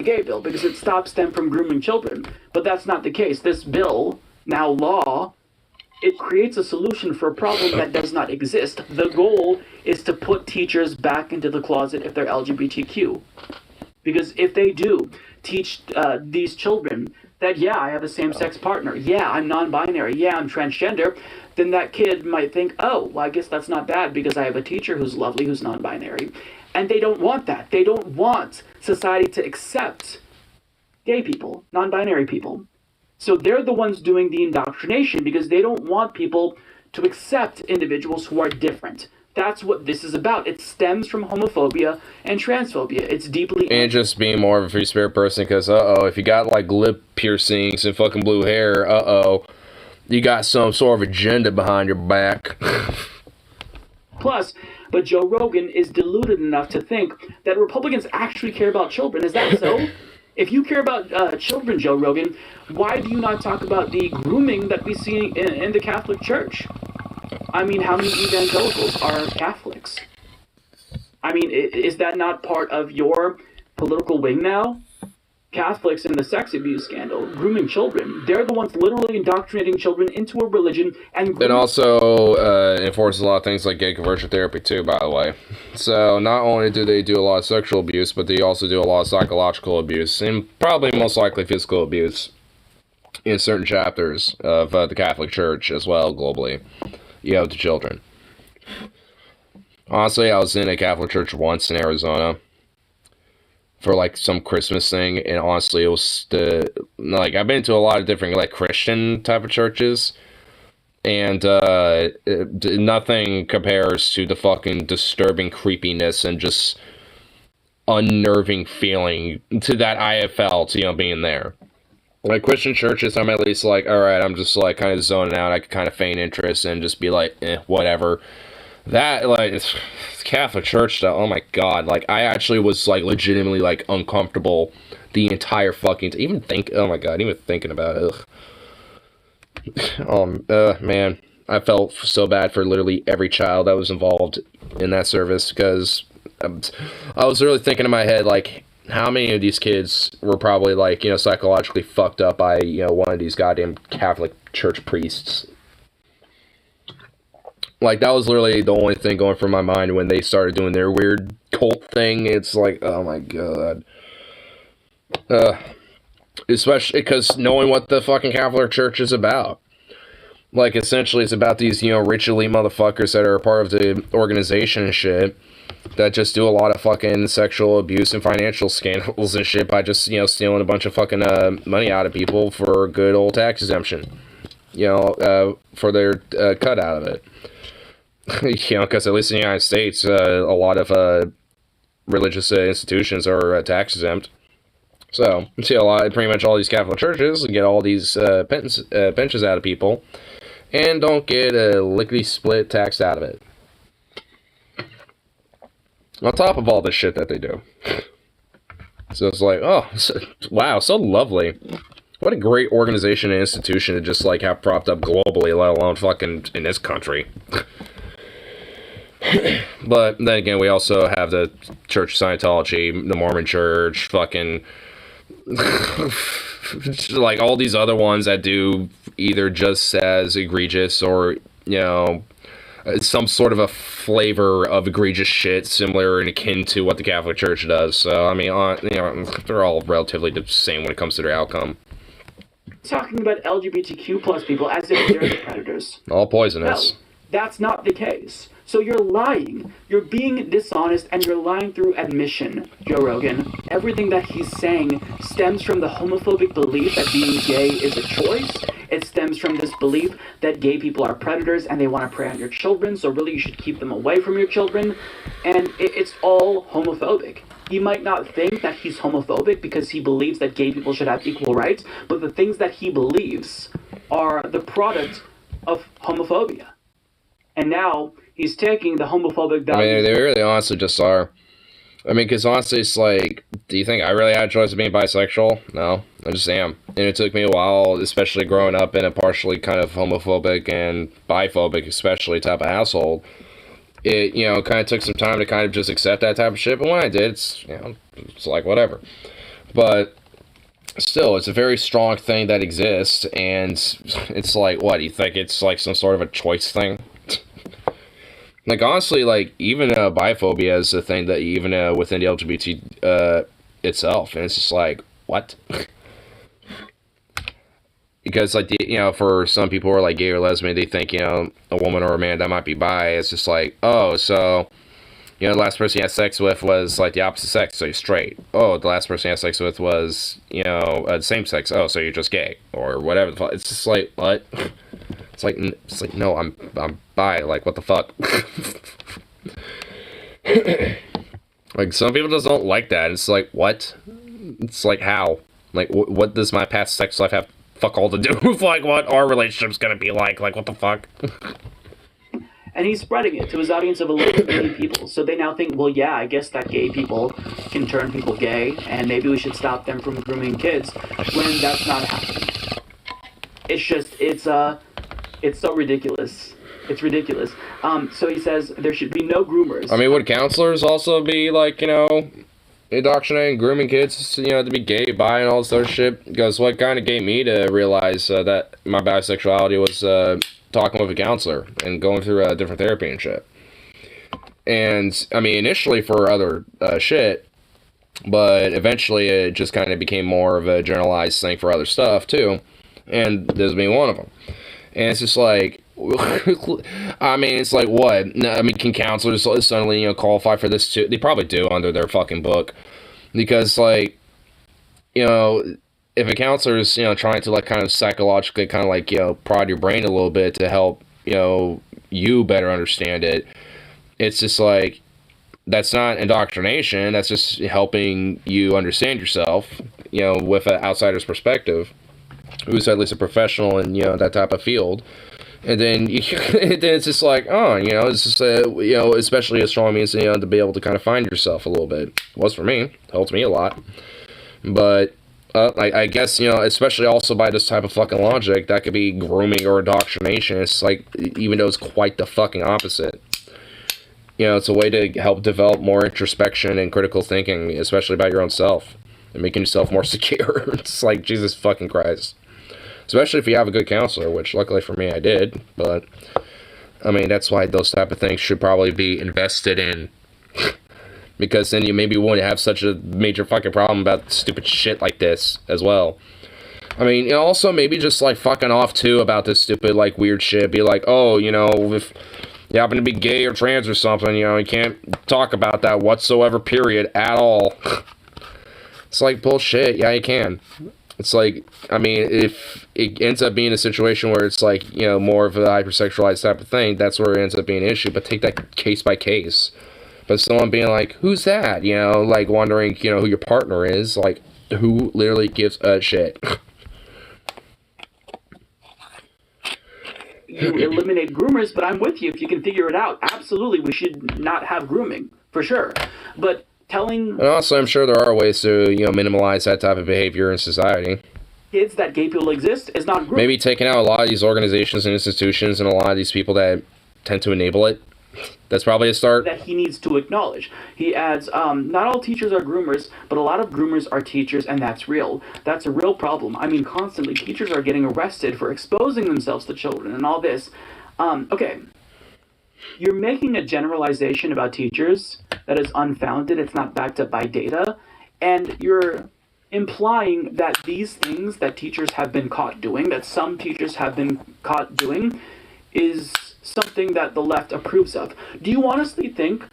Gay bill because it stops them from grooming children. But that's not the case. This bill, now law, it creates a solution for a problem that does not exist. The goal is to put teachers back into the closet if they're LGBTQ. Because if they do teach these children that, yeah, I have a same-sex partner, yeah, I'm non-binary, yeah, I'm transgender, then that kid might think, oh, well, I guess that's not bad because I have a teacher who's lovely, who's non-binary. And they don't want that. They don't want society to accept gay people, non-binary people. So they're the ones doing the indoctrination because they don't want people to accept individuals who are different. That's what this is about. It stems from homophobia and transphobia. It's deeply... And just being more of a free spirit person because, if you got, like, lip piercings and fucking blue hair, you got some sort of agenda behind your back. Plus... But Joe Rogan is deluded enough to think that Republicans actually care about children. Is that so? If you care about children, Joe Rogan, why do you not talk about the grooming that we see in the Catholic Church? I mean, how many evangelicals are Catholics? I mean, is that not part of your political wing now, Catholics in the sex abuse scandal, grooming children. They're the ones literally indoctrinating children into a religion and also enforces a lot of things like gay conversion therapy too, by the way. So not only do they do a lot of sexual abuse, but they also do a lot of psychological abuse and probably most likely physical abuse in certain chapters of the Catholic Church as well globally, to children. Honestly, I was in a Catholic church once in Arizona for like some Christmas thing, and honestly it was I've been to a lot of different like Christian type of churches, and nothing compares to the fucking disturbing creepiness and just unnerving feeling to that I have felt, being there. Like Christian churches, I'm at least like, alright, I'm just like kind of zoning out, I could kind of feign interest and just be like, whatever. That, like, it's Catholic Church stuff, oh my god, like, I actually was, like, legitimately, like, uncomfortable the entire fucking, even thinking about it, man, I felt so bad for literally every child that was involved in that service, because I was really thinking in my head, like, how many of these kids were probably, like, psychologically fucked up by, one of these goddamn Catholic Church priests. Like, that was literally the only thing going through my mind when they started doing their weird cult thing. It's like, oh my god. Especially because knowing what the fucking Catholic Church is about. Like, essentially, it's about these, rich elite motherfuckers that are a part of the organization and shit that just do a lot of fucking sexual abuse and financial scandals and shit by just, stealing a bunch of fucking money out of people for good old tax exemption. For their cut out of it. Because at least in the United States, a lot of religious institutions are tax exempt. So, you see pretty much all these Catholic churches get all these pensions out of people, and don't get a lickety-split tax out of it. On top of all this shit that they do. So it's like, oh, wow, so lovely. What a great organization and institution to just, like, have propped up globally, let alone fucking in this country. But then again, we also have the Church of Scientology, the Mormon Church, fucking like all these other ones that do either just as egregious or some sort of a flavor of egregious shit similar and akin to what the Catholic Church does. So I mean, they're all relatively the same when it comes to their outcome. Talking about LGBTQ plus people as if they're the predators. All poisonous. No, that's not the case. So you're lying. You're being dishonest, and you're lying through admission, Joe Rogan. Everything that he's saying stems from the homophobic belief that being gay is a choice. It stems from this belief that gay people are predators and they want to prey on your children, so really you should keep them away from your children. And it's all homophobic. He might not think that he's homophobic because he believes that gay people should have equal rights, but the things that he believes are the product of homophobia. And now he's taking the homophobic values. I mean, they really honestly just are. I mean, because honestly, it's like, do you think I really had a choice of being bisexual? No, I just am. And it took me a while, especially growing up in a partially kind of homophobic and biphobic, especially, type of household. It, kind of took some time to kind of just accept that type of shit. But when I did, it's like, whatever. But still, it's a very strong thing that exists. And it's like, what, do you think it's like some sort of a choice thing? Like, honestly, like, even biphobia is a thing that even within the LGBT itself, and it's just like, what? Because, like, for some people who are, like, gay or lesbian, they think, a woman or a man that might be bi, it's just like, oh, so, the last person you had sex with was, like, the opposite sex, so you're straight. Oh, the last person you had sex with was, the same sex, oh, so you're just gay, or whatever the fuck. It's just like, what? It's like, no, I'm bi, like, what the fuck? Like, some people just don't like that. It's like, what? It's like, how? Like, what does my past sex life have fuck all to do with, like, what our relationship's gonna be like? Like, what the fuck? And he's spreading it to his audience of 11 million people. So they now think, well, yeah, I guess that gay people can turn people gay, and maybe we should stop them from grooming kids, when that's not happening. It's just, it's so ridiculous. It's ridiculous. So he says there should be no groomers. I mean, would counselors also be, like, indoctrinating, grooming kids, to be gay, bi, and all this other shit. Because what kind of gave me to realize that my bisexuality was talking with a counselor and going through different therapy and shit. And, I mean, initially for other shit, but eventually it just kind of became more of a generalized thing for other stuff, too. And this being one of them. And it's just like, I mean, it's like, what? I mean, can counselors suddenly, qualify for this too? They probably do under their fucking book. Because, like, if a counselor is, trying to, like, kind of psychologically kind of, like, prod your brain a little bit to help, you better understand it, it's just like, that's not indoctrination. That's just helping you understand yourself, with an outsider's perspective, who's at least a professional in, that type of field. And then, then it's just like, it's just, especially a strong means, to be able to kind of find yourself a little bit. It was for me. Helped me a lot. But, I guess, especially also by this type of fucking logic, that could be grooming or indoctrination. It's like, even though it's quite the fucking opposite. It's a way to help develop more introspection and critical thinking, especially about your own self. And making yourself more secure. It's like, Jesus fucking Christ. Especially if you have a good counselor, which luckily for me I did. But, I mean, that's why those type of things should probably be invested in. Because then you maybe won't have such a major fucking problem about stupid shit like this as well. I mean, also maybe just, like, fucking off, too, about this stupid, like, weird shit. Be like, oh, if you happen to be gay or trans or something, you can't talk about that whatsoever, period, at all. It's like, bullshit. Yeah, you can. It's like, I mean, if it ends up being a situation where it's like, more of a hypersexualized type of thing, that's where it ends up being an issue. But take that case by case. But someone being like, who's that? Like wondering, who your partner is. Like, who literally gives a shit? You eliminate groomers, but I'm with you if you can figure it out. Absolutely, we should not have grooming, for sure. But and also, I'm sure there are ways to, minimize that type of behavior in society. Kids that gay people exist is not grooming. Maybe taking out a lot of these organizations and institutions and a lot of these people that tend to enable it. That's probably a start. That he needs to acknowledge. He adds, not all teachers are groomers, but a lot of groomers are teachers, and that's real. That's a real problem. I mean, constantly, teachers are getting arrested for exposing themselves to children and all this. Okay. You're making a generalization about teachers that is unfounded. It's not backed up by data. And you're implying that these things that teachers have been caught doing, that some teachers have been caught doing, is something that the left approves of. Do you honestly think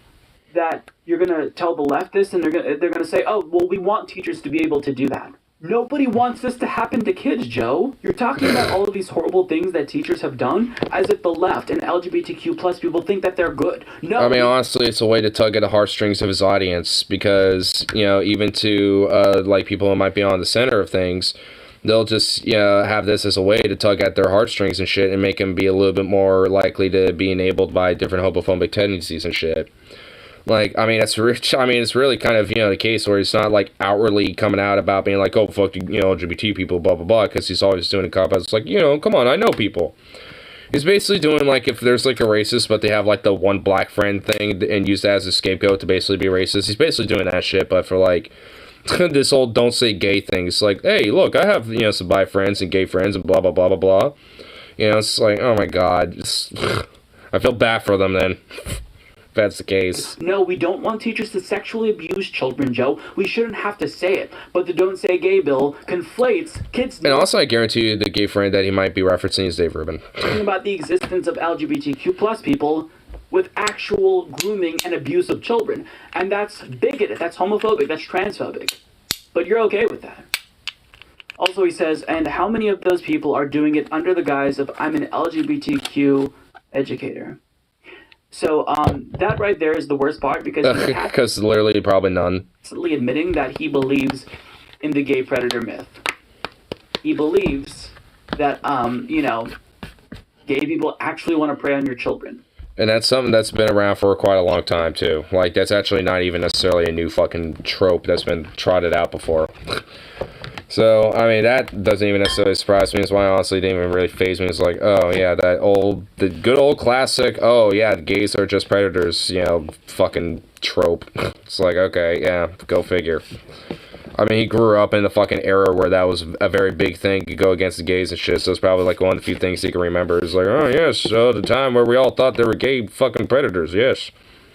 that you're going to tell the left this and they're going to say, oh, well, we want teachers to be able to do that? Nobody wants this to happen to kids, Joe. You're talking about all of these horrible things that teachers have done as if the left and LGBTQ plus people think that they're good. No. I mean, honestly, it's a way to tug at the heartstrings of his audience because, even to, like, people who might be on the center of things, they'll just, have this as a way to tug at their heartstrings and shit and make them be a little bit more likely to be enabled by different homophobic tendencies and shit. Like, I mean, it's really kind of, the case where he's not, like, outwardly coming out about being like, oh, fuck, LGBT people, blah, blah, blah, because he's always doing a cop-out. It's like, come on, I know people. He's basically doing, like, if there's, like, a racist, but they have, like, the one black friend thing and use that as a scapegoat to basically be racist. He's basically doing that shit, but for, like, this whole don't say gay thing. It's like, hey, look, I have, some bi friends and gay friends and blah, blah, blah, blah, blah. It's like, oh, my God. I feel bad for them, then. That's the case. No, we don't want teachers to sexually abuse children, Joe. We shouldn't have to say it. But the Don't Say Gay bill conflates kids... And also, I guarantee you the gay friend that he might be referencing is Dave Rubin. Talking about the existence of LGBTQ plus people with actual grooming and abuse of children. And that's bigoted, that's homophobic, that's transphobic. But you're okay with that. Also, he says, and how many of those people are doing it under the guise of, I'm an LGBTQ educator? So, that right there is the worst part because because literally probably none. Constantly admitting that he believes in the gay predator myth. He believes that, gay people actually want to prey on your children. And that's something that's been around for quite a long time, too. Like, that's actually not even necessarily a new fucking trope that's been trotted out before. So, I mean, that doesn't even necessarily surprise me. That's why, honestly, it didn't even really faze me. It's like, oh, yeah, the good old classic, oh, yeah, gays are just predators, fucking trope. It's like, okay, yeah, go figure. I mean, he grew up in the fucking era where that was a very big thing to go against the gays and shit, so it's probably, like, one of the few things he can remember. It's like, oh, yes, so the time where we all thought they were gay fucking predators, yes.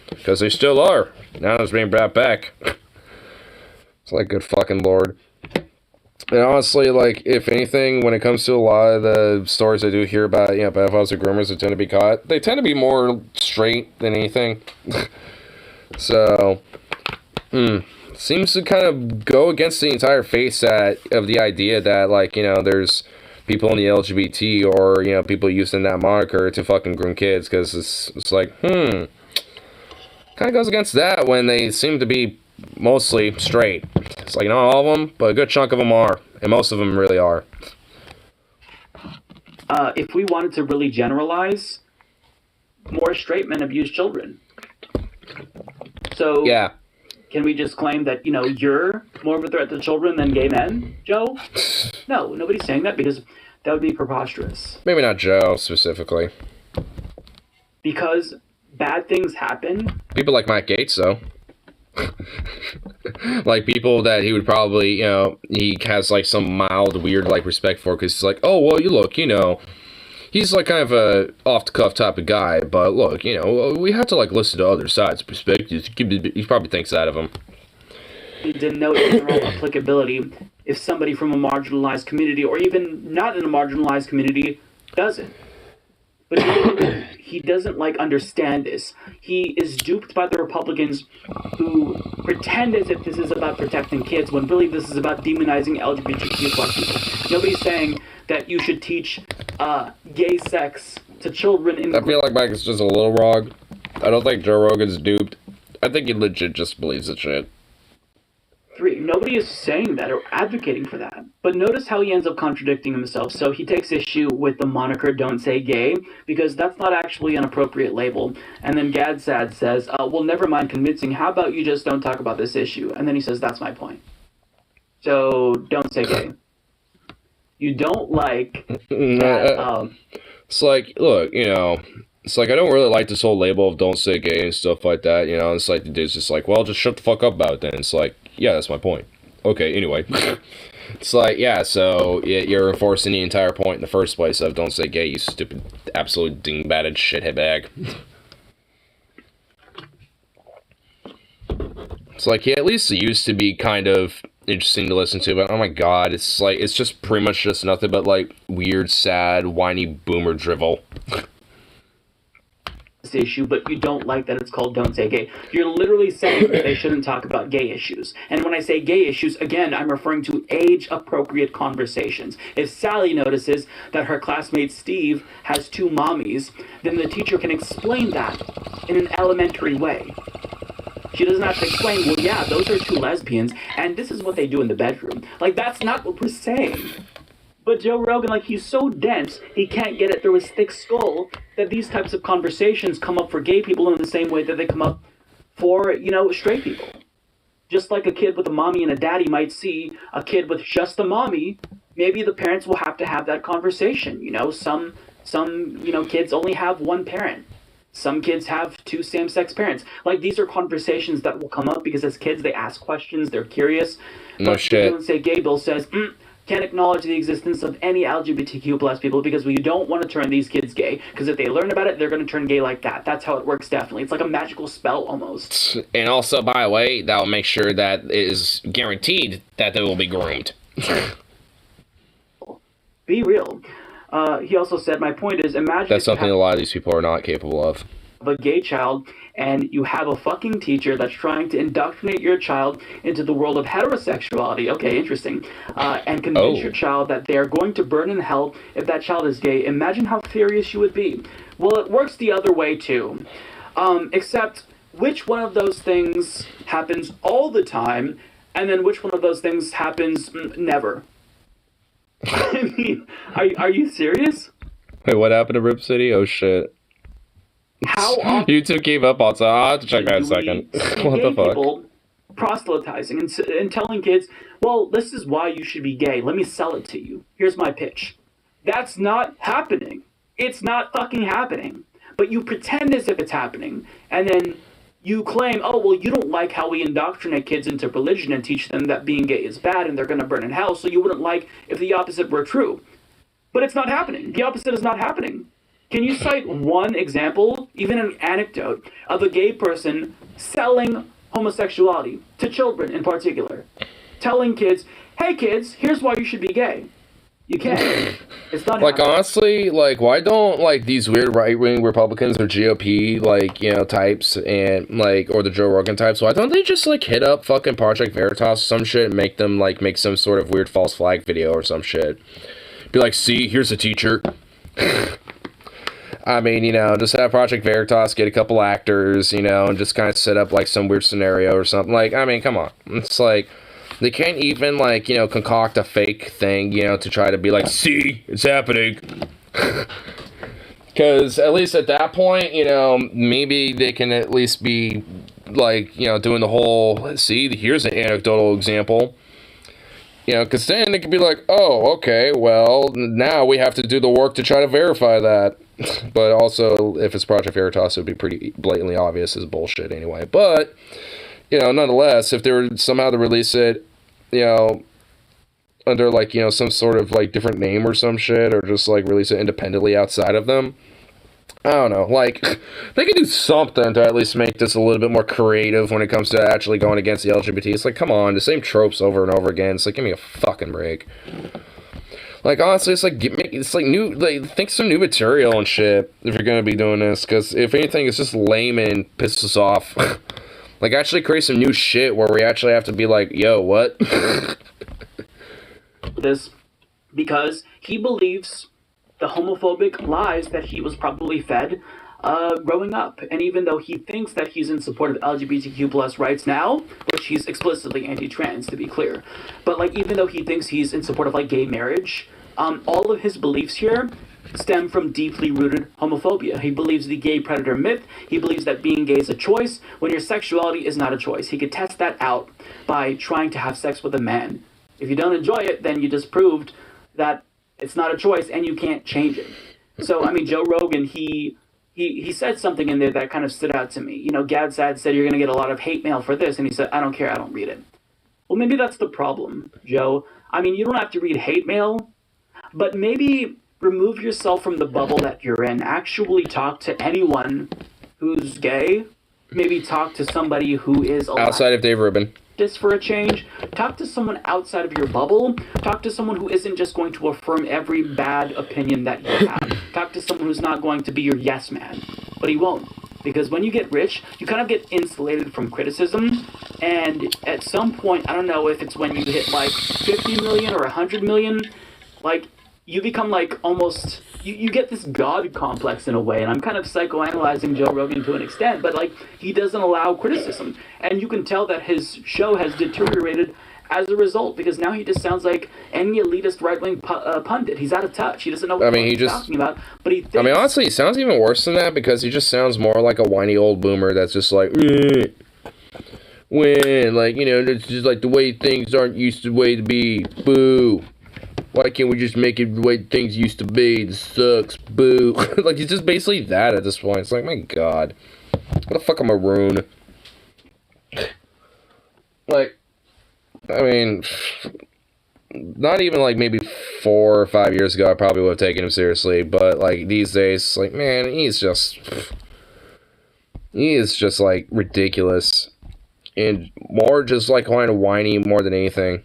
Because they still are. Now it's being brought back. It's like, good fucking lord. And honestly, like, if anything, when it comes to a lot of the stories I do hear about, pedophiles or groomers that tend to be caught, they tend to be more straight than anything. So, seems to kind of go against the entire face of the idea that, like, there's people in the LGBT or, people using that moniker to fucking groom kids, because it's like, kind of goes against that when they seem to be mostly straight. It's like, not all of them, but a good chunk of them are, and most of them really are. If we wanted to really generalize, more straight men abuse children. So, yeah. Can we just claim that, you're more of a threat to children than gay men, Joe? No, nobody's saying that, because that would be preposterous. Maybe not Joe, specifically. Because bad things happen. People like Matt Gaetz, though. Like, people that he would probably, he has, like, some mild, weird, like, respect for, because he's like, oh, well, you look, he's, like, kind of a off-the-cuff type of guy, but look, we have to, like, listen to other sides' perspectives. He probably thinks that of him. He denote general applicability if somebody from a marginalized community, or even not in a marginalized community, doesn't. But he doesn't, like, understand this. He is duped by the Republicans who pretend as if this is about protecting kids, when really this is about demonizing LGBTQ plus people. Nobody's saying that you should teach gay sex to children. I feel like Mike is just a little wrong. I don't think Joe Rogan's duped. I think he legit just believes the shit. 3. Nobody is saying that or advocating for that. But notice how he ends up contradicting himself. So he takes issue with the moniker "Don't Say Gay" because that's not actually an appropriate label. And then Gadsad says, well, never mind convincing. How about you just don't talk about this issue? And then he says, that's my point. So don't say gay. You don't like that, it's like, look, it's like, I don't really like this whole label of "don't say gay" and stuff like that, it's like, the dude's just like, well, just shut the fuck up about it then. It's like, yeah, that's my point. Okay, anyway. It's like, yeah, so you're enforcing the entire point in the first place of "don't say gay," you stupid, absolute dingbatted shithead bag. It's like, he at least used to be kind of interesting to listen to, but oh my god, it's like, it's just pretty much just nothing but, like, weird, sad, whiny boomer drivel. Issue, but you don't like that it's called "Don't Say Gay." You're literally saying that they shouldn't talk about gay issues. And when I say gay issues, again, I'm referring to age-appropriate conversations. If Sally notices that her classmate Steve has 2 mommies, then the teacher can explain that in an elementary way. She doesn't have to explain, well, yeah, those are 2 lesbians, and this is what they do in the bedroom. Like, that's not what we're saying. But Joe Rogan, like, he's so dense, he can't get it through his thick skull that these types of conversations come up for gay people in the same way that they come up for, straight people. Just like a kid with a mommy and a daddy might see a kid with just a mommy, maybe the parents will have to have that conversation. Some kids only have one parent. Some kids have 2 same-sex parents. Like, these are conversations that will come up because as kids, they ask questions, they're curious. No but shit. The Don't Say Gay bill says, can't acknowledge the existence of any LGBTQ plus people because we don't want to turn these kids gay. Because if they learn about it, they're going to turn gay like that. That's how it works, definitely. It's like a magical spell, almost. And also, by the way, that will make sure that it is guaranteed that they will be groomed. Be real. He also said, my point is, imagine... That's something a lot of these people are not capable of. A gay child, and you have a fucking teacher that's trying to indoctrinate your child into the world of heterosexuality. Okay, interesting. And convince your child that they are going to burn in hell if that child is gay. Imagine how furious you would be. Well, it works the other way, too. Except, which one of those things happens all the time, and then which one of those things happens never? I mean, are you serious? Wait, what happened to Rip City? Oh, shit. How often YouTube gave up on, so I'll have to check that in a second. What the fuck? proselytizing and telling kids, well, this is why you should be gay. Let me sell it to you. Here's my pitch. That's not happening. It's not fucking happening. But you pretend as if it's happening, and then you claim, oh, well, you don't like how we indoctrinate kids into religion and teach them that being gay is bad and they're going to burn in hell, so you wouldn't like if the opposite were true. But it's not happening. The opposite is not happening. Can you cite one example, even an anecdote, of a gay person selling homosexuality to children in particular? Telling kids, hey kids, here's why you should be gay. You can't. It's not like happening. honestly, like why don't like these weird right-wing Republicans or GOP like, you know, types and like, or the Joe Rogan types, why don't they just like hit up fucking Project Veritas or some shit and make them like make some sort of weird false flag video or some shit? Be like, see, here's a teacher. I mean, you know, just have Project Veritas get a couple actors, you know, and just kind of set up like some weird scenario or something. Like, I mean, come on. It's like they can't even, like, you know, concoct a fake thing, you know, to try to be like, see, it's happening. Because at least at that point, you know, maybe they can at least be, like, you know, doing the whole, see, here's an anecdotal example. You know, because then they could be like, oh, okay, well, now we have to do the work to try to verify that. But also, if it's Project Veritas, it would be pretty blatantly obvious as bullshit anyway. But, you know, nonetheless, if they were somehow to release it, you know, under, like, you know, some sort of, like, different name or some shit, or just, like, release it independently outside of them, I don't know, like, they could do something to at least make this a little bit more creative when it comes to actually going against the LGBT. It's like, come on, the same tropes over and over again. It's like, give me a fucking break. Like, honestly, it's like, it's like new, like, think some new material and shit if you're gonna be doing this, because if anything, it's just lame and pisses us off. Like, actually create some new shit where we actually have to be like, yo, what? This because he believes the homophobic lies that he was probably fed growing up. And even though he thinks that he's in support of LGBTQ plus rights now, which he's explicitly anti-trans, to be clear, but like even though he thinks he's in support of like gay marriage, all of his beliefs here stem from deeply rooted homophobia. He believes the gay predator myth. He believes that being gay is a choice when your sexuality is not a choice. He could test that out by trying to have sex with a man. If you don't enjoy it, then you just proved that it's not a choice and you can't change it. So, I mean, Joe Rogan, he said something in there that kind of stood out to me. You know, Gad Sad said you're going to get a lot of hate mail for this, and he said, I don't care, I don't read it. Well, maybe that's the problem, Joe. I mean, you don't have to read hate mail, but maybe remove yourself from the bubble that you're in. Actually talk to anyone who's gay. Maybe talk to somebody who is outside of Dave Rubin. Just for a change. Talk to someone outside of your bubble. Talk to someone who isn't just going to affirm every bad opinion that you have. Talk to someone who's not going to be your yes man. But he won't. Because when you get rich, you kind of get insulated from criticism. And at some point, I don't know if it's when you hit like 50 million or 100 million, like you become like almost, you get this God complex in a way, and I'm kind of psychoanalyzing Joe Rogan to an extent, but like he doesn't allow criticism, and you can tell that his show has deteriorated as a result, because now he just sounds like any elitist right-wing pundit. He's out of touch. He doesn't know what he's talking about, but he thinks... I mean, honestly, he sounds even worse than that, because he just sounds more like a whiny old boomer that's just like, when, like, you know, it's just like the way things aren't used to the way to be, boo. Why can't we just make it the way things used to be? This sucks. Boo. Like, he's just basically that at this point. It's like, my God. What the fuck am I maroon? Like, I mean, not even like maybe 4 or 5 years ago, I probably would have taken him seriously. But, like, these days, like, man, he is just like ridiculous. And more just like kind of whiny more than anything.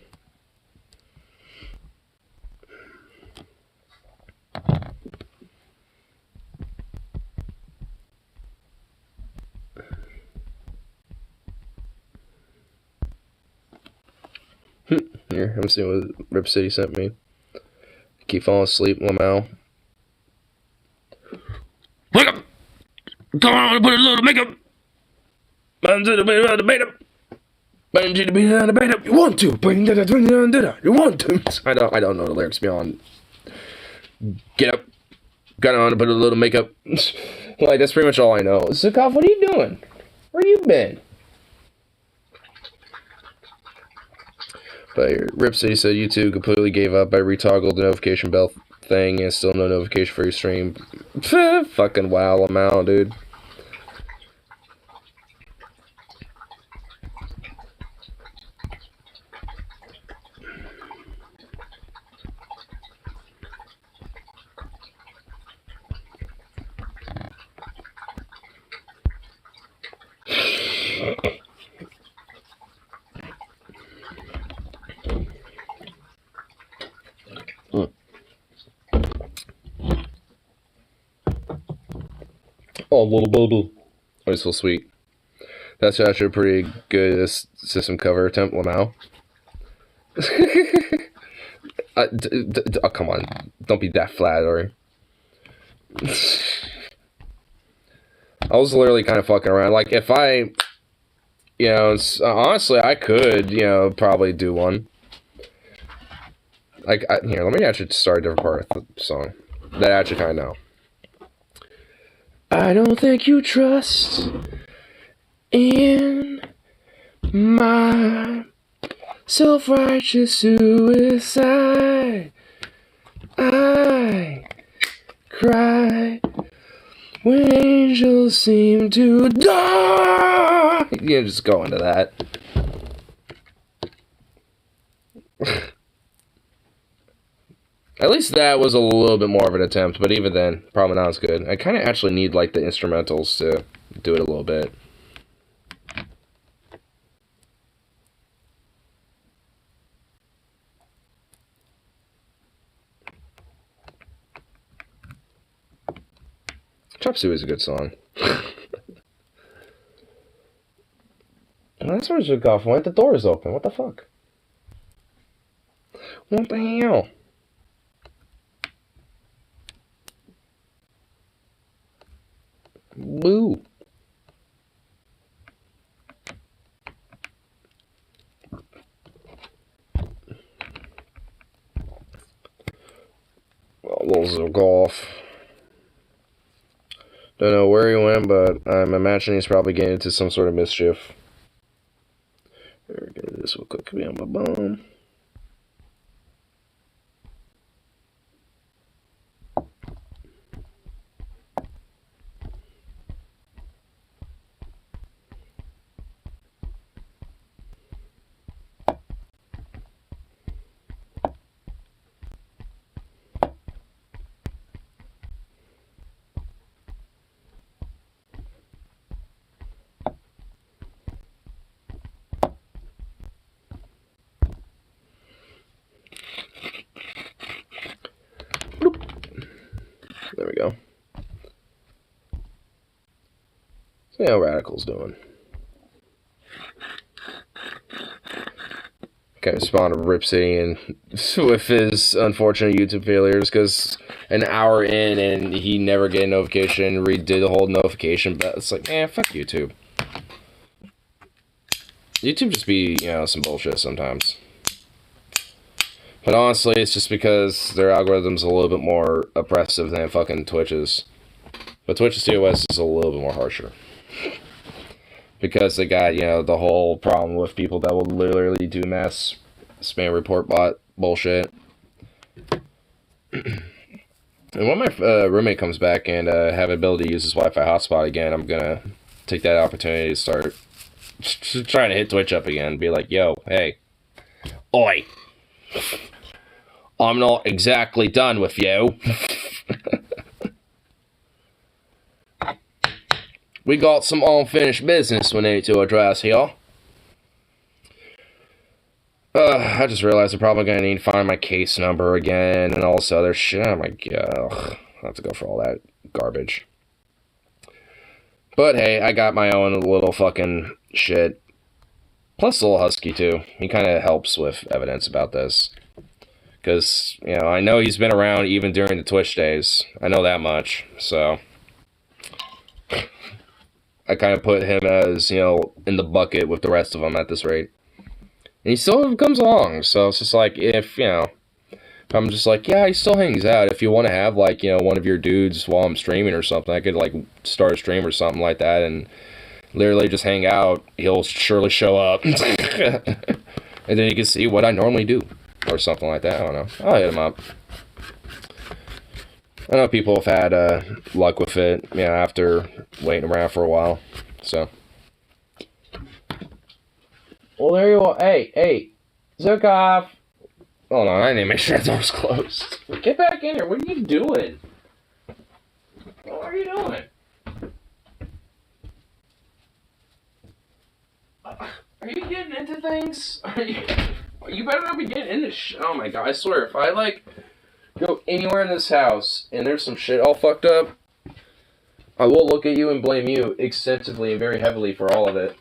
Here, I'm seeing what Rip City sent me. Keep falling asleep, Lamau. Wake up! Come on, put a little makeup. Bring to the bit of the bait up. Bring to the bit of the bait up. You want to bring to the you want to. I don't know the lyrics beyond. Get up. Got on to put a little makeup. Like, that's pretty much all I know. Zukov, what are you doing? Where you been? But Ripsy said YouTube completely gave up. I retoggled the notification bell thing and still no notification for your stream. Fucking wow amount, dude. Oh, little bubble. Oh, it's so sweet. That's actually a pretty good system cover attempt, Lamau. Oh, come on. Don't be that flattering. I was literally kind of fucking around. Like, if I, honestly, I could, probably do one. Like, here, let me actually start a different part of the song that I actually kind of know. I don't think you trust in my self-righteous suicide. I cry when angels seem to die. Yeah, just go into that. At least that was a little bit more of an attempt, but even then, probably not as good. I kind of actually need, like, the instrumentals to do it a little bit. Chop Suey is a good song. That's where it should go off. Why the door is open? What the fuck? What the hell? Woo. Well, those will go off. Don't know where he went, but I'm imagining he's probably getting into some sort of mischief. This will quick be on my bum. There we go. See how Radical's doing. Kind of spawned a Ripsy and with his unfortunate YouTube failures, because an hour in and he never get a notification, redid the whole notification, but it's like, fuck YouTube. YouTube just be, some bullshit sometimes. But honestly, it's just because their algorithm's a little bit more oppressive than fucking Twitch's. But Twitch's TOS is a little bit more harsher. Because they got, the whole problem with people that will literally do mass spam report bot bullshit. And when my roommate comes back and have the ability to use his Wi-Fi hotspot again, I'm gonna take that opportunity to start trying to hit Twitch up again. Be like, yo, hey, oi, I'm not exactly done with you. We got some unfinished business we need to address here. I just realized I'm probably going to need to find my case number again and all this other shit. Oh my god. I'll have to go for all that garbage. But hey, I got my own little fucking shit. Plus the little Husky too. He kind of helps with evidence about this. Because, I know he's been around even during the Twitch days. I know that much, so I kind of put him as, in the bucket with the rest of them at this rate. And he still comes along, so it's just like, if I'm just like, yeah, he still hangs out. If you want to have, like, one of your dudes while I'm streaming or something, I could, like, start a stream or something like that and literally just hang out. He'll surely show up. And then you can see what I normally do. Or something like that. I don't know. I'll hit him up. I know people have had luck with it, after waiting around for a while. So. Well, there you are. Hey. Zukov. Hold on, I need to make sure that door's closed. Get back in here. What are you doing? What are you doing? Are you getting into things? You better not be getting into shit. Oh my god, I swear, if I, go anywhere in this house and there's some shit all fucked up, I will look at you and blame you extensively and very heavily for all of it.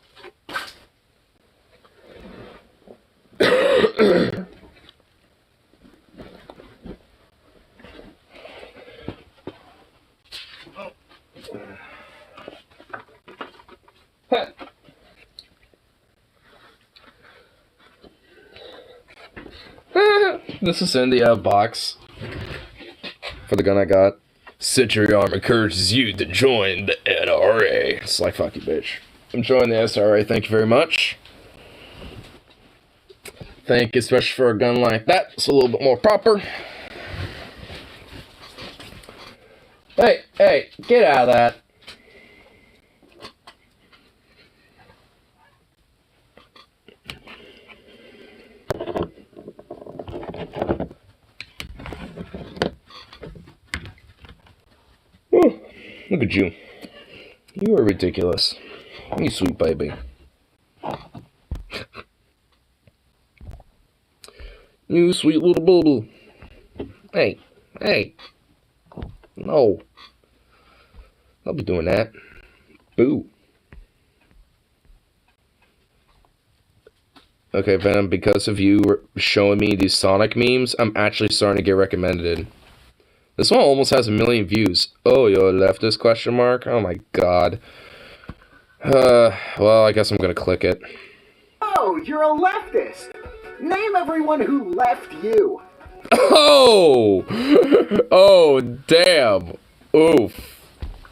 This is in the box for the gun I got. Century Arm encourages you to join the NRA. It's like, fuck you, bitch. I'm joining the SRA, thank you very much. Think, especially for a gun like that, it's a little bit more proper. Hey, get out of that. Look at you. You are ridiculous. You sweet baby. You sweet little boo-boo. Hey. No. I'll be doing that. Boo. Okay, Venom, because of you showing me these Sonic memes, I'm actually starting to get recommended. This one almost has 1 million views. Oh, you're a leftist, question mark? Oh my god. Well, I guess I'm gonna click it. Oh, you're a leftist! Name everyone who left you! Oh! Oh, damn. Oof.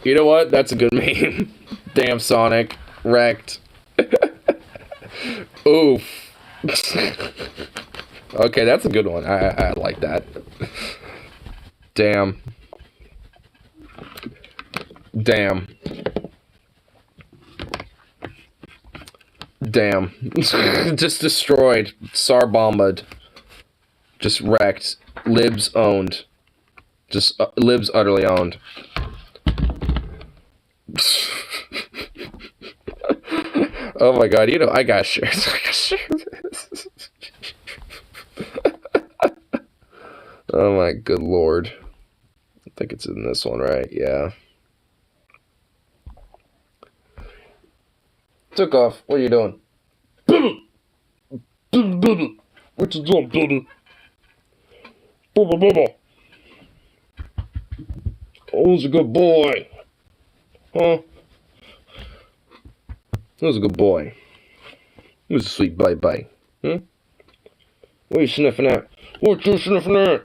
You know what? That's a good meme. Damn, Sonic. Wrecked. Oof. Okay, that's a good one. I like that. Damn. Just destroyed. Tsar bombed. Just wrecked. Libs owned. Just libs utterly owned. Oh my god, I got shares. Oh my good lord. I think it's in this one, right? Yeah. Took off. What are you doing? What you doing, baby? Who's a good boy? Huh? Who's a good boy? Who's a sweet bye-bye? Hmm? What are you sniffing at? What you sniffing at?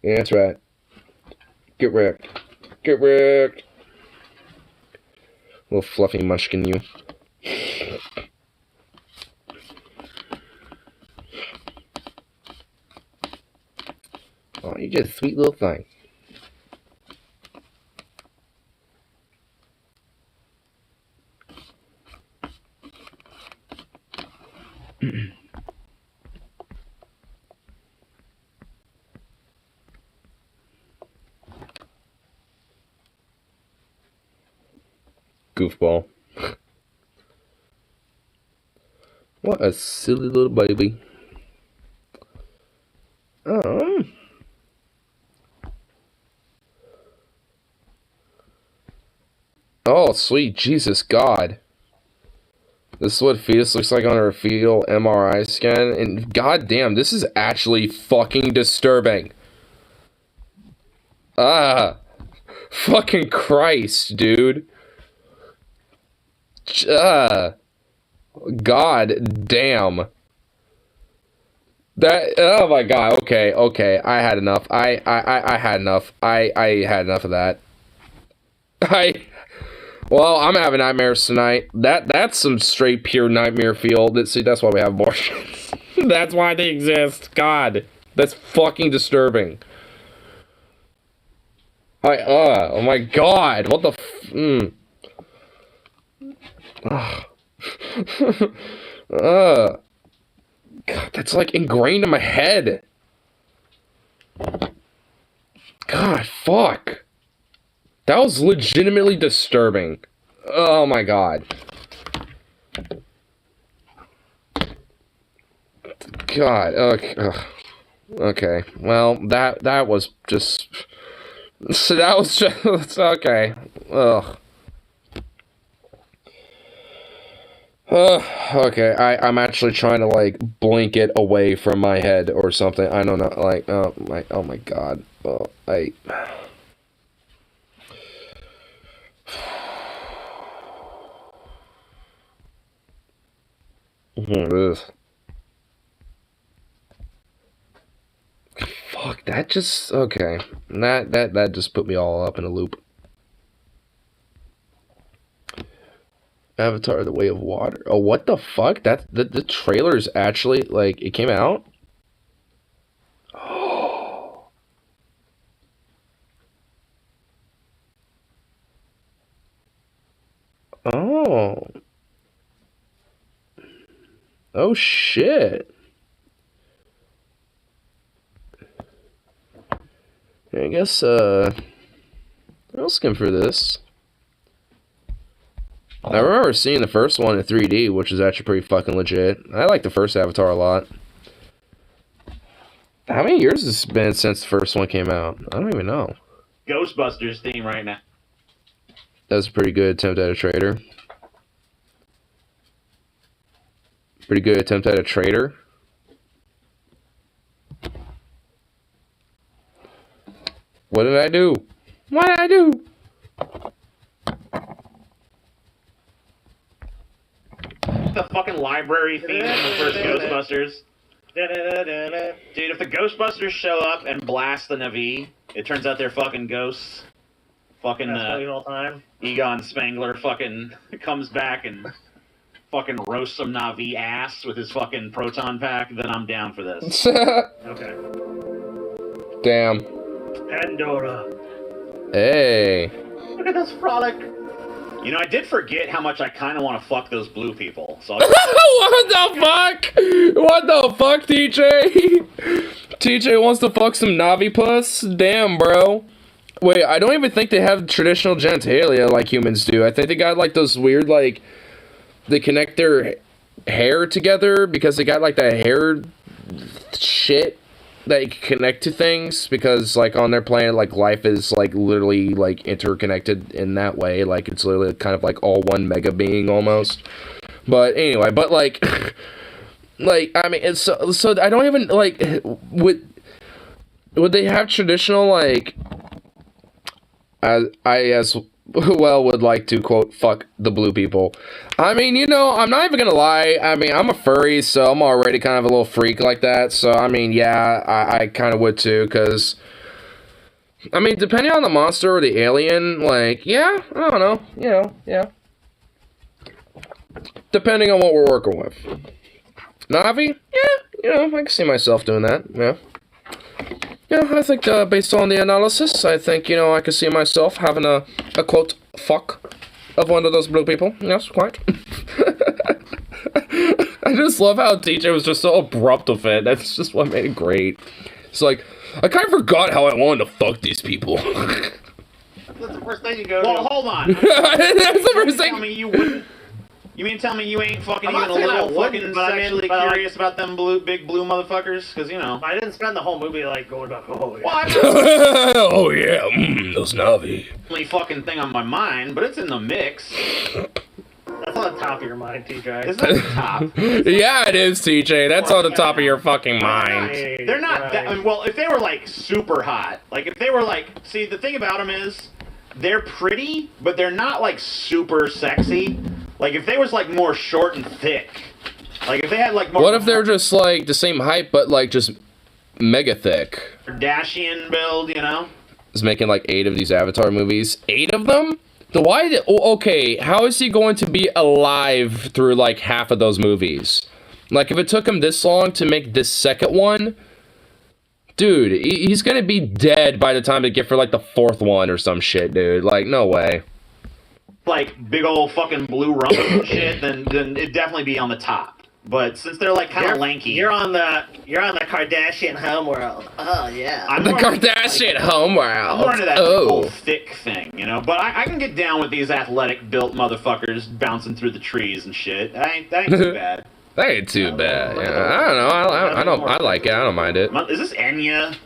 Yeah, that's right. Get wrecked. Get wrecked. Little fluffy munchkin, you. Oh, you're just a sweet little thing. Goofball. What a silly little baby. Oh, sweet Jesus God. This is what fetus looks like on a fetal MRI scan, and goddamn, this is actually fucking disturbing. Fucking Christ, dude. God damn. That, oh my god, okay, I had enough. I had enough. I had enough of that. Well, I'm having nightmares tonight. That's some straight pure nightmare feel. See, that's why we have abortions. That's why they exist. God, that's fucking disturbing. Oh my God, what the God, that's like ingrained in my head. God, fuck. That was legitimately disturbing. Oh my God. God, okay. Well, that was just... So that was just... Okay. Ugh. Okay, I'm actually trying to, like, blink it away from my head or something. I don't know, like, oh my God. Oh, Ugh. Fuck, that just... Okay. That just put me all up in a loop. Avatar: The Way of Water. Oh, what the fuck? The trailer's actually, like, it came out? Oh. Oh. Oh, shit. I guess, I'll skim for this. I remember seeing the first one in 3D, which is actually pretty fucking legit. I like the first Avatar a lot. How many years has it been since the first one came out? I don't even know. Ghostbusters theme right now. That's a pretty good attempt at a traitor. Pretty good attempt at a traitor. What did I do? What did I do? The fucking library theme in the first Ghostbusters. Dude, if the Ghostbusters show up and blast the Na'vi, it turns out they're fucking ghosts. Fucking all time. Egon Spangler fucking comes back and fucking roasts some Na'vi ass with his fucking proton pack, then I'm down for this. Okay. Damn. Pandora. Hey. Look at this frolic. You know, I did forget how much I kind of want to fuck those blue people. So What the fuck? What the fuck, TJ? TJ wants to fuck some Navi puss? Damn, bro. Wait, I don't even think they have traditional genitalia like humans do. I think they got like those weird, like, they connect their hair together because they got like that hair shit that you can connect to things, because like on their planet, like life is like literally like interconnected in that way, like it's literally kind of like all one mega being almost. But anyway, but like like I mean, it's so I don't even like would they have traditional, like, I as well would like to quote fuck the blue people. I mean, you know, I'm not even gonna lie. I mean, I'm a furry, so I'm already kind of a little freak like that. So I mean, yeah, I kind of would too, because I mean, depending on the monster or the alien, like, yeah, I don't know, you know, yeah, depending on what we're working with. Navi, yeah, you know, I can see myself doing that, yeah. Yeah, I think based on the analysis, I think, you know, I could see myself having a quote, fuck of one of those blue people. Yes, quite. I just love how TJ was just so abrupt with it. That's just what made it great. It's like, I kind of forgot how I wanted to fuck these people. that's the first thing you go to. Well, hold on. That's the first thing. Tell me you wouldn't. You mean tell me you ain't fucking I'm even not a saying I little wouldn't, fucking but I mean, sexually but curious about them big blue motherfuckers? Because, you know. I didn't spend the whole movie like going back. Oh yeah. Well, I Oh yeah, those Navi. only fucking thing on my mind, but it's in the mix. That's on the top of your mind, TJ. It's not the top. Yeah, it is, TJ. That's on the top of your fucking mind. Right, They're not right. that. I mean, well, if they were like super hot, like if they were like, see, the thing about them is they're pretty, but they're not like super sexy. Like if they was like more short and thick, like if they had like more. What if they're just like the same height, but like just mega thick? Kardashian build, you know? Is making like 8 of these Avatar movies. 8 of them? Okay, how is he going to be alive through like half of those movies? Like, if it took him this long to make this second one, dude, he's gonna be dead by the time they get for like the fourth one or some shit, dude. Like, no way. Like big old fucking blue rump and shit, then it'd definitely be on the top. But since they're like kind of lanky, you're on the Kardashian homeworld. Oh yeah, I'm the Kardashian homeworld. I'm more into that whole thick thing, you know. But I can get down with these athletic built motherfuckers bouncing through the trees and shit. That ain't too bad. That ain't too bad. Yeah, I don't know. I like it. I don't mind it. Is this Enya?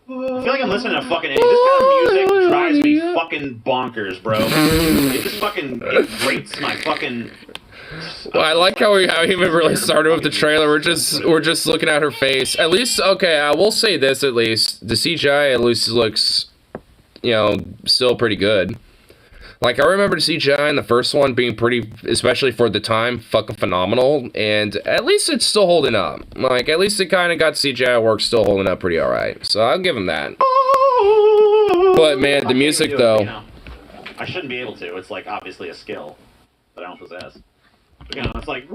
I feel like I'm listening to fucking Enya. This kind of music drives me fucking bonkers, bro. It just fucking grates my fucking. Well, I like how we even really started with the trailer. We're just looking at her face. At least, okay, I will say this at least. The CGI at least looks, you know, still pretty good. Like, I remember the CGI in the first one being pretty, especially for the time, fucking phenomenal. And at least it's still holding up. Like, at least it kind of got CGI work still holding up pretty alright. So I'll give him that. But, man, the music, though. You know, I shouldn't be able to. It's, like, obviously a skill that I don't possess. You know, it's like,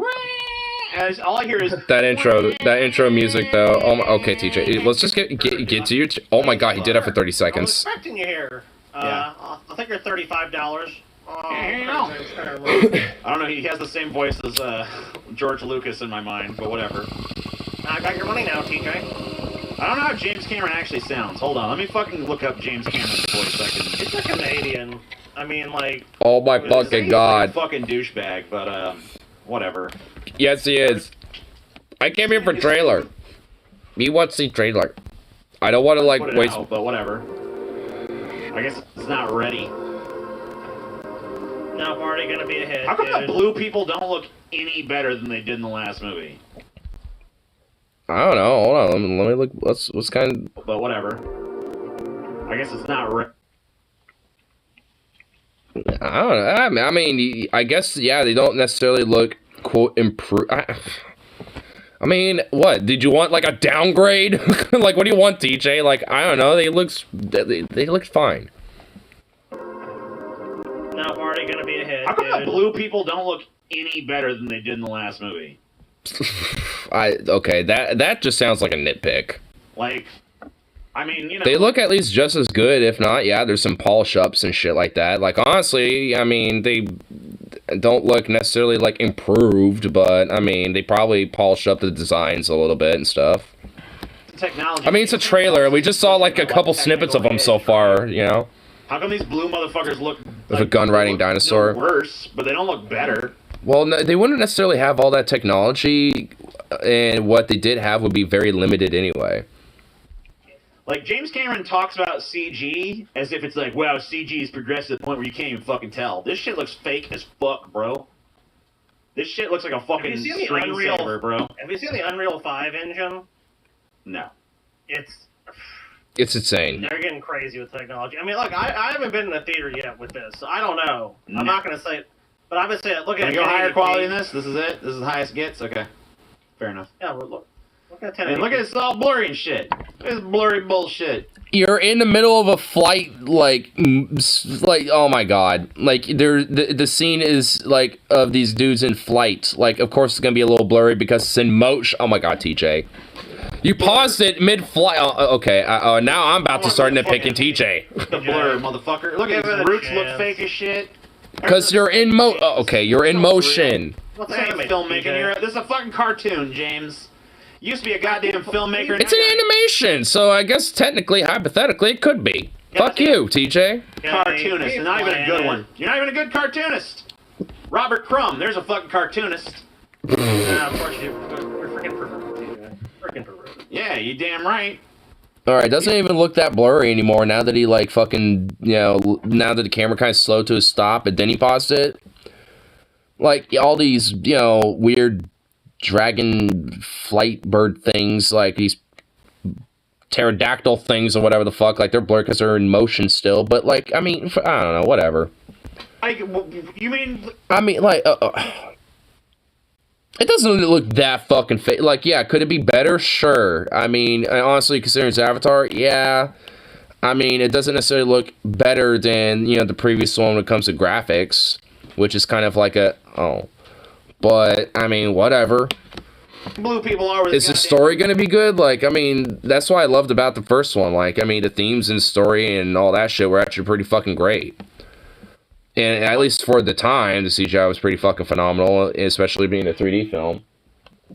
all I hear is that intro music though. Oh my, okay, TJ, let's just get to your. Oh my God, he did it for 30 seconds. I was expecting you here. Yeah. I think you're $35. I don't know. He has the same voice as George Lucas in my mind, but whatever. I got your money now, TJ. I don't know how James Cameron actually sounds. Hold on, let me fucking look up James Cameron for a second. He's a Canadian. I mean, like. Oh my fucking God. Fucking douchebag, but whatever. Yes, he is. I came here for trailer. Me wants the trailer. I don't want to like waste. Out, but whatever. I guess it's not ready. No, already gonna be ahead. How come the blue people don't look any better than they did in the last movie? I don't know. Hold on. Let me look. What's kind of. But whatever. I guess it's not ready. I don't know. I mean, I guess, yeah, they don't necessarily look, quote, improved. I mean, what? Did you want, like, a downgrade? Like, what do you want, DJ? Like, I don't know. They look fine. No, already gonna be ahead. How come the blue people don't look any better than they did in the last movie? Okay, that just sounds like a nitpick. Like, I mean, you know. They look at least just as good, if not, yeah, there's some polish ups and shit like that. Like, honestly, I mean, they don't look necessarily, like, improved, but, I mean, they probably polished up the designs a little bit and stuff. Technology. I mean, it's a trailer. We just saw, like, a couple snippets of them so far, you know? How come these blue motherfuckers look like a gun-riding dinosaur? Worse, but they don't look better. Well, no, they wouldn't necessarily have all that technology, and what they did have would be very limited anyway. Like, James Cameron talks about CG as if it's like, wow, CG is progressed to the point where you can't even fucking tell. This shit looks fake as fuck, bro. This shit looks like a fucking screensaver, bro. Have you seen the Unreal 5 engine? No. It's insane. They're getting crazy with technology. I mean, look, I haven't been in the theater yet with this, so I don't know. No. I'm not going to say it, but I've been saying, look at it. Can I go higher quality than this? This is it? This is the highest it gets? Okay. Fair enough. Yeah, look at 1080p. And look at it's all blurry and shit. It's blurry bullshit. You're in the middle of a flight, like oh my God, like the scene is like of these dudes in flight. Like, of course it's gonna be a little blurry because it's in motion. Oh my God, TJ, you paused it mid-flight. Okay, now I'm about to start nitpicking TJ. The blur, motherfucker. Look at his roots look fake as shit. Because you're in okay, you're in motion. This ain't filmmaking. This is a fucking cartoon, James. Used to be a goddamn filmmaker. It's an animation, so I guess technically, hypothetically, it could be. Fuck you, TJ. Cartoonist, and not even a good one. You're not even a good cartoonist. Robert Crumb, there's a fucking cartoonist. Of course we're freaking perverted, freaking perverted. Yeah, you damn right. Alright, it doesn't even look that blurry anymore now that he, like, fucking, you know, now that the camera kind of slowed to a stop and then he paused it. Like, all these, you know, weird dragon flight bird things, like these pterodactyl things or whatever the fuck, like they're blurred because they're in motion still, but like, I mean, I don't know, whatever. You mean... I mean, like, it doesn't look that fucking fake. Like, yeah, could it be better? Sure. I mean, honestly, considering it's Avatar, yeah. I mean, it doesn't necessarily look better than, you know, the previous one when it comes to graphics, which is kind of like a, but, I mean, whatever. Blue people are. Is the story going to be good? Like, I mean, that's what I loved about the first one. Like, I mean, the themes and story and all that shit were actually pretty fucking great. And at least for the time, the CGI was pretty fucking phenomenal, especially being a 3D film.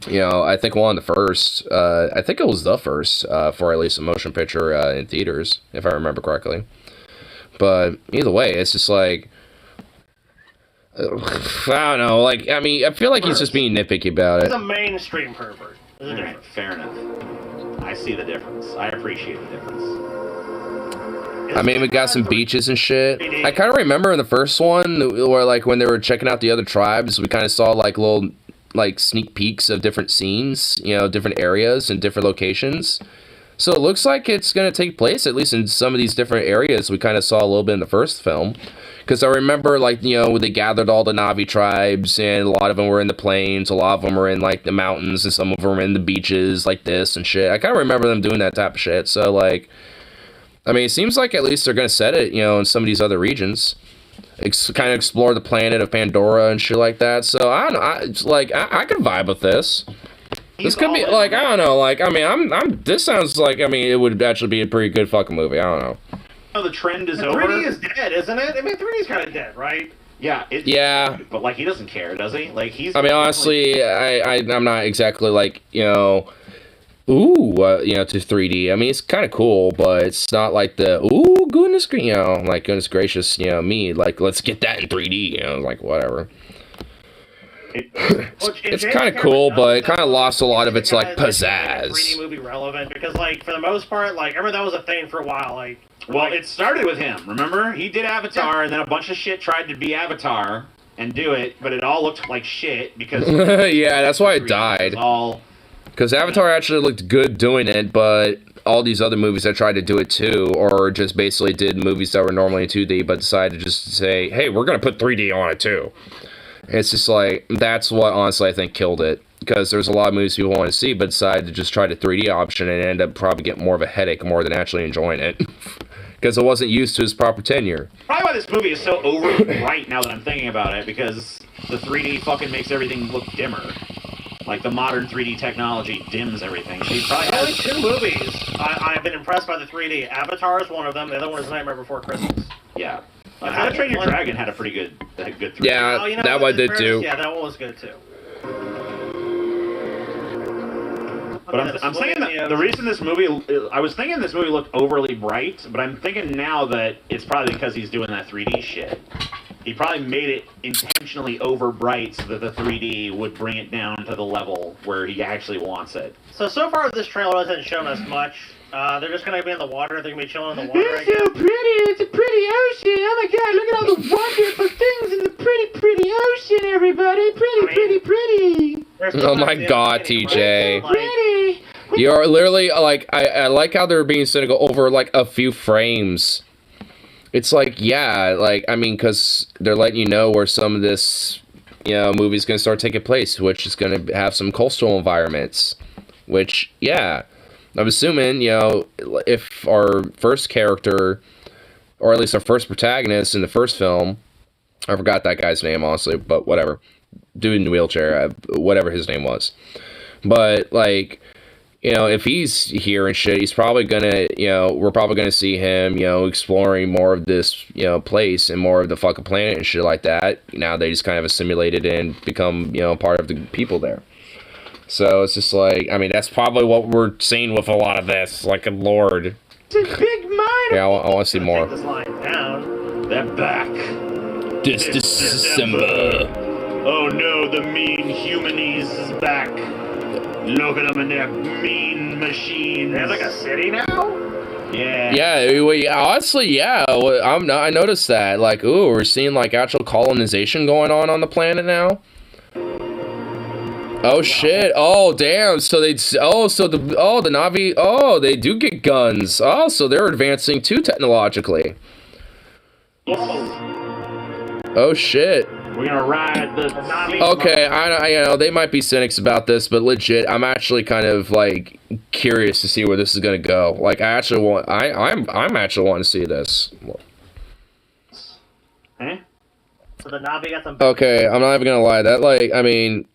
You know, I think one of the first, I think it was the first for at least a motion picture in theaters, if I remember correctly. But either way, it's just like, I don't know, like, I mean, I feel like he's just being nitpicky about it. He's a mainstream pervert. Right, fair enough. I see the difference. I appreciate the difference. I mean, we got some beaches and shit. I kind of remember in the first one, where, like, when they were checking out the other tribes, we kind of saw, like, little, like, sneak peeks of different scenes, you know, different areas and different locations. So it looks like it's going to take place, at least in some of these different areas we kind of saw a little bit in the first film. Because I remember, like, you know, they gathered all the Na'vi tribes, and a lot of them were in the plains, a lot of them were in, like, the mountains, and some of them were in the beaches, like this and shit. I kind of remember them doing that type of shit, so, like, I mean, it seems like at least they're going to set it, you know, in some of these other regions. Kind of explore the planet of Pandora and shit like that. So, I don't know, I could vibe with this. This could be, like, I don't know, like, I mean, this sounds like, I mean, it would actually be a pretty good fucking movie, I don't know. Oh, the trend is 3D over. 3D is dead, isn't it? I mean, 3D is kind of dead, right? Yeah. Yeah. But, like, he doesn't care, does he? Like, he's... I mean, honestly, I'm not exactly, like, you know, you know, to 3D. I mean, it's kind of cool, but it's not like the, goodness, you know, like, goodness gracious, you know, me, like, let's get that in 3D, you know, like, whatever. It's kind of cool, but it kind of lost a lot of its, like, pizzazz. 3D movie relevant, because, like, for the most part, like, I remember that was a thing for a while, like... Well, it started with him, remember? He did Avatar, and then a bunch of shit tried to be Avatar and do it, but it all looked like shit, because... Yeah, that's why it died. Because Avatar actually looked good doing it, but all these other movies that tried to do it too, or just basically did movies that were normally in 2D, but decided to just say, hey, we're going to put 3D on it too. It's just like, that's what honestly I think killed it. Because there's a lot of movies people want to see, but decided to just try the 3D option and end up probably getting more of a headache more than actually enjoying it. Because it wasn't used to its proper tenure. Probably why this movie is so overly bright now that I'm thinking about it, because the 3D fucking makes everything look dimmer. Like, the modern 3D technology dims everything. So probably only 2 movies I've been impressed by the 3D. Avatar is one of them. The other one is Nightmare Before Christmas. Yeah. How to Train Your Dragon had a pretty good 3D. Yeah, you know, that one did too. Yeah, that one was good too. But I'm thinking that the reason this movie, I was thinking this movie looked overly bright, but I'm thinking now that it's probably because he's doing that 3D shit. He probably made it intentionally over bright so that the 3D would bring it down to the level where he actually wants it. So far this trailer hasn't shown us much. They're just going to be in the water. They're going to be chilling in the water. It's so pretty. It's a pretty ocean. Oh my god, look at all the wonderful things in the pretty ocean, everybody. Pretty. Oh my god, TJ. Like, Pretty. You're literally, like, I like how they're being cynical over, like, a few frames. It's like, yeah, like, I mean, because they're letting you know where some of this, you know, movie's going to start taking place, which is going to have some coastal environments. Which, yeah, I'm assuming, you know, if our first character, or at least our first protagonist in the first film, I forgot that guy's name, honestly, but whatever. Dude in the wheelchair, whatever his name was. But, like, you know, if he's here and shit, he's probably gonna, you know, we're probably gonna see him, you know, exploring more of this, you know, place and more of the fucking planet and shit like that. Now they just kind of assimilated and become, you know, part of the people there. So it's just like, I mean, that's probably what we're seeing with a lot of this. Like, lord. It's a big mind. Yeah, I want to see more. Take this line down. They're back. This December. Oh no, the mean humanies is back. Look at them in their mean machines. They have like a city now? Yeah. Yeah, honestly, yeah. I noticed that. Like, ooh, we're seeing, like, actual colonization going on the planet now. Oh, shit. Oh, damn. So the Na'vi, they do get guns. Oh, so they're advancing too technologically. Oh, shit. We're gonna ride the Navi. Okay, I know they might be cynics about this, but legit, I'm actually kind of like curious to see where this is gonna go. Like, I actually want, I'm actually wanting to see this. Eh? So the Navi got some. Okay, I'm not even gonna lie. That, like, I mean,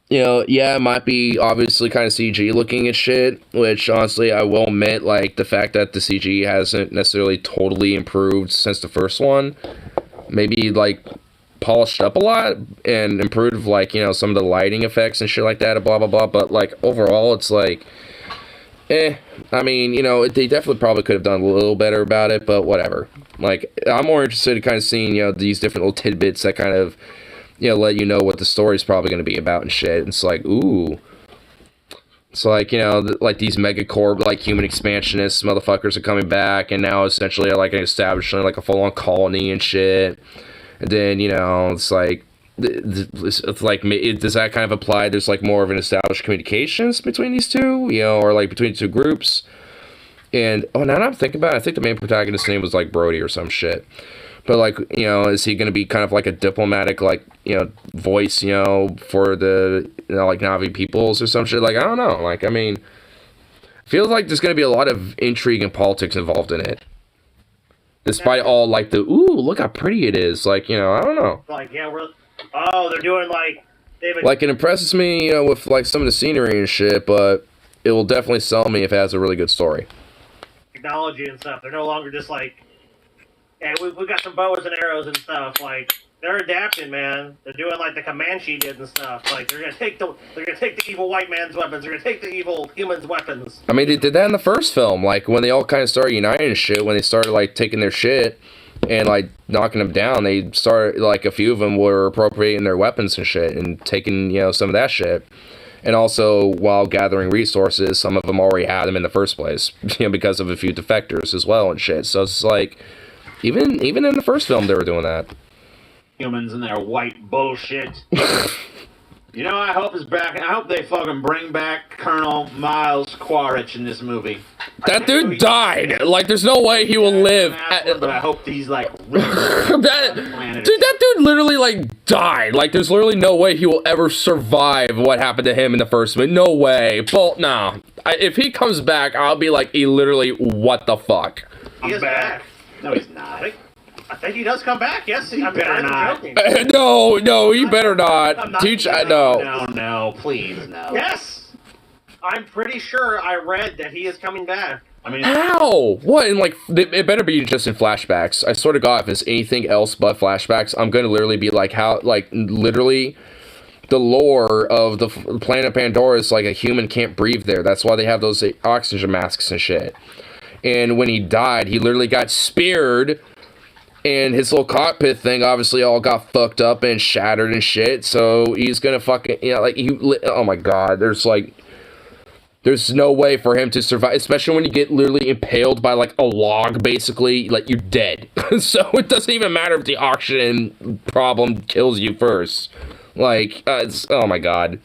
you know, yeah, it might be obviously kind of CG looking and shit, which honestly, I will admit, like, the fact that the CG hasn't necessarily totally improved since the first one, maybe, like, polished up a lot and improved, like, you know, some of the lighting effects and shit like that, blah, blah, blah, but, like, overall, it's like, I mean, you know, they definitely probably could have done a little better about it, but whatever. Like, I'm more interested in kind of seeing, you know, these different little tidbits that kind of, you know, let you know what the story's probably going to be about and shit. It's like, ooh. It's like, you know, like these megacorp, like, human expansionists motherfuckers are coming back, and now essentially are, like, establishing, like, a full-on colony and shit. And then, you know, it's like, it's like, does that kind of apply? There's, like, more of an established communications between these two, you know, or, like, between the two groups. And, oh, now that I'm thinking about it, I think the main protagonist's name was, like, Brody or some shit. But, like, you know, is he going to be kind of like a diplomatic, like, you know, voice, you know, for the, you know, like, Navi peoples or some shit? Like, I don't know. Like, I mean, feels like there's going to be a lot of intrigue and politics involved in it. Despite all, like, the, ooh, look how pretty it is. Like, you know, I don't know. Like, yeah, they're doing, like... Like, it impresses me, you know, with, like, some of the scenery and shit, but it will definitely sell me if it has a really good story. Technology and stuff. They're no longer just, like... Hey, we got some bows and arrows and stuff. Like, they're adapting, man. They're doing like the Comanche did and stuff. Like, they're gonna take the evil white man's weapons. They're gonna take the evil human's weapons. I mean, they did that in the first film. Like, when they all kind of started uniting and shit, when they started, like, taking their shit and, like, knocking them down, they started, like, a few of them were appropriating their weapons and shit and taking, you know, some of that shit. And also, while gathering resources, some of them already had them in the first place, you know, because of a few defectors as well and shit. So it's like, even in the first film, they were doing that. Humans and their white bullshit. You know, I hope is back, and I hope they fucking bring back Colonel Miles Quaritch in this movie. That dude died. Like, there's no way he will live. But I hope he's like, that dude literally, like, died. Like, there's literally no way he will ever survive what happened to him in the first movie. No way. Well, no. If he comes back, I'll be like, literally, what the fuck? I'm back. No, he's not. I think he does come back. Yes, he better not. No, he better not. No, please, no. Yes, I'm pretty sure I read that he is coming back. I mean, how? What? And like, it better be just in flashbacks. I swear to God, if it's anything else but flashbacks, I'm gonna literally be like, how? Like, literally, the lore of the planet Pandora is like a human can't breathe there. That's why they have those oxygen masks and shit. And when he died, he literally got speared, and his little cockpit thing obviously all got fucked up and shattered and shit. So he's gonna fucking, you know, like, oh my God, there's no way for him to survive, especially when you get literally impaled by like a log, basically, like, you're dead. So it doesn't even matter if the oxygen problem kills you first. Like, oh my God.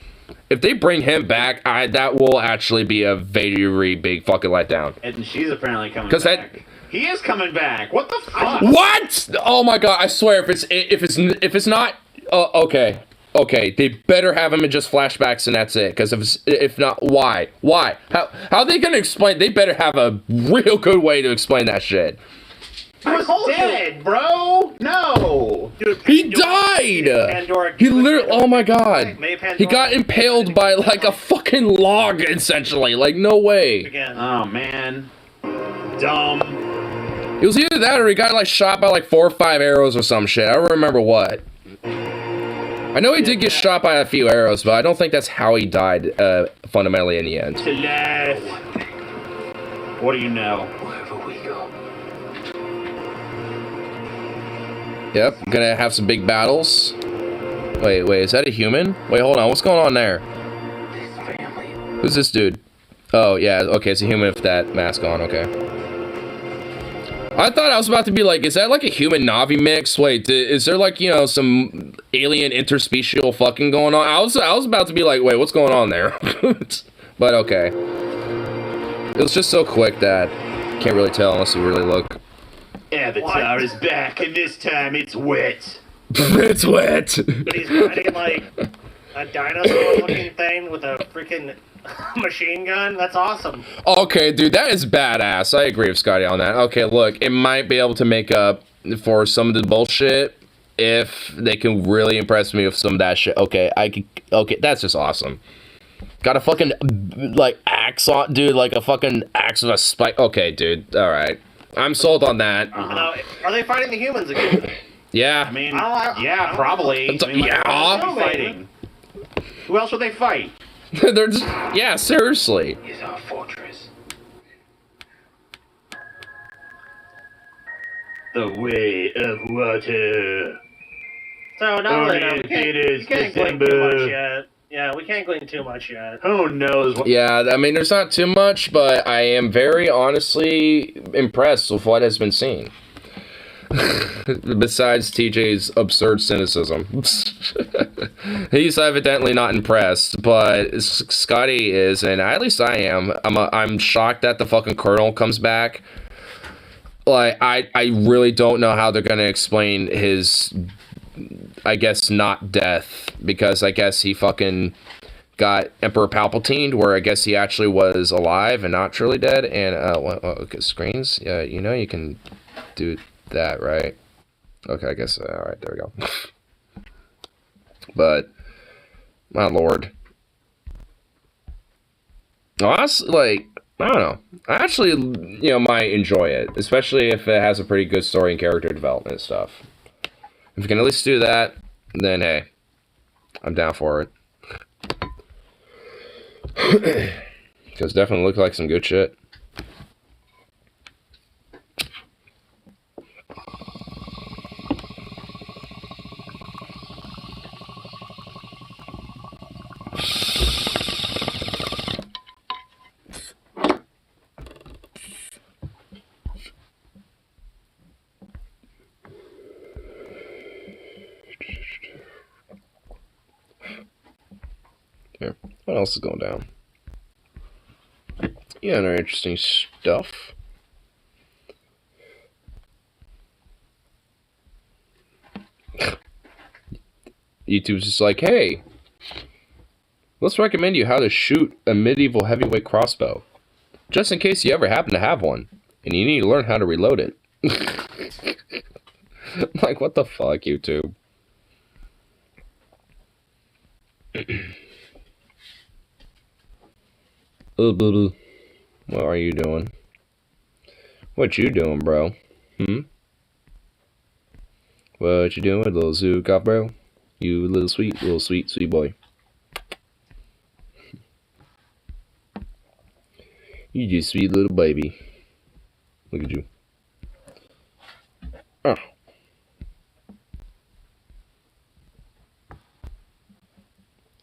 If they bring him back, that will actually be a very big fucking letdown. And she's apparently coming back. He is coming back. What the fuck? What? Oh my God! I swear, if it's not, okay, they better have him in just flashbacks and that's it. Because if not, why? How are they gonna explain? They better have a real good way to explain that shit. He was dead, bro. No. Dude, he died. He literally. Oh my God. He got impaled by like a fucking log, essentially. Like, no way. Again. Oh man. Dumb. It was either that or he got like shot by like 4 or 5 arrows or some shit. I don't remember what. I know he did get shot by a few arrows, but I don't think that's how he died. Fundamentally, in the end. To left. What do you know? Yep, gonna have some big battles. Wait, is that a human? Wait, hold on, what's going on there? Who's this dude? Oh, yeah, okay, it's a human with that mask on, okay. I thought I was about to be like, is that like a human Navi mix? Wait, is there like, you know, some alien interspecial fucking going on? I was about to be like, wait, what's going on there? But okay. It was just so quick that can't really tell unless you really look. Avatar is back, and this time it's wet. It's wet. But he's riding like a dinosaur-looking thing with a freaking machine gun. That's awesome. Okay, dude, that is badass. I agree with Scotty on that. Okay, look, it might be able to make up for some of the bullshit if they can really impress me with some of that shit. Okay, okay, that's just awesome. Got a fucking, like, axe on, dude, like a fucking axe with a spike. Okay, dude, alright. I'm sold on that. Are they fighting the humans again? Yeah. I mean, yeah, probably. I mean, Yeah. who else would they be fighting? Who else would they fight? They're just, yeah, seriously. Is our fortress. The way of water. So no, Only we if can't, it is we can't glean too December. much yet. Yeah, we can't glean too much yet. Who knows what? Yeah, I mean, there's not too much, but I am very honestly impressed with what has been seen. Besides TJ's absurd cynicism. He's evidently not impressed, but Scotty is, and at least I am. I'm shocked that the fucking Colonel comes back. Like, I really don't know how they're gonna explain his, I guess, not death, because I guess he fucking got Emperor Palpatine, where I guess he actually was alive and not truly dead. And okay, screens, yeah, you know you can do that, right? Okay, I guess, all right, there we go. But my lord, honestly, like, I don't know, I actually, you know, might enjoy it, especially if it has a pretty good story and character development and stuff. If you can at least do that, then hey, I'm down for it. Because definitely look like some good shit. Here, what else is going down? Yeah, no interesting stuff. YouTube's just like, hey, let's recommend you how to shoot a medieval heavyweight crossbow, just in case you ever happen to have one, and you need to learn how to reload it. Like, what the fuck, YouTube? What are you doing? What you doing, bro? What you doing, little Zuka, bro? You little sweet boy. You just sweet little baby. Look at you. Oh.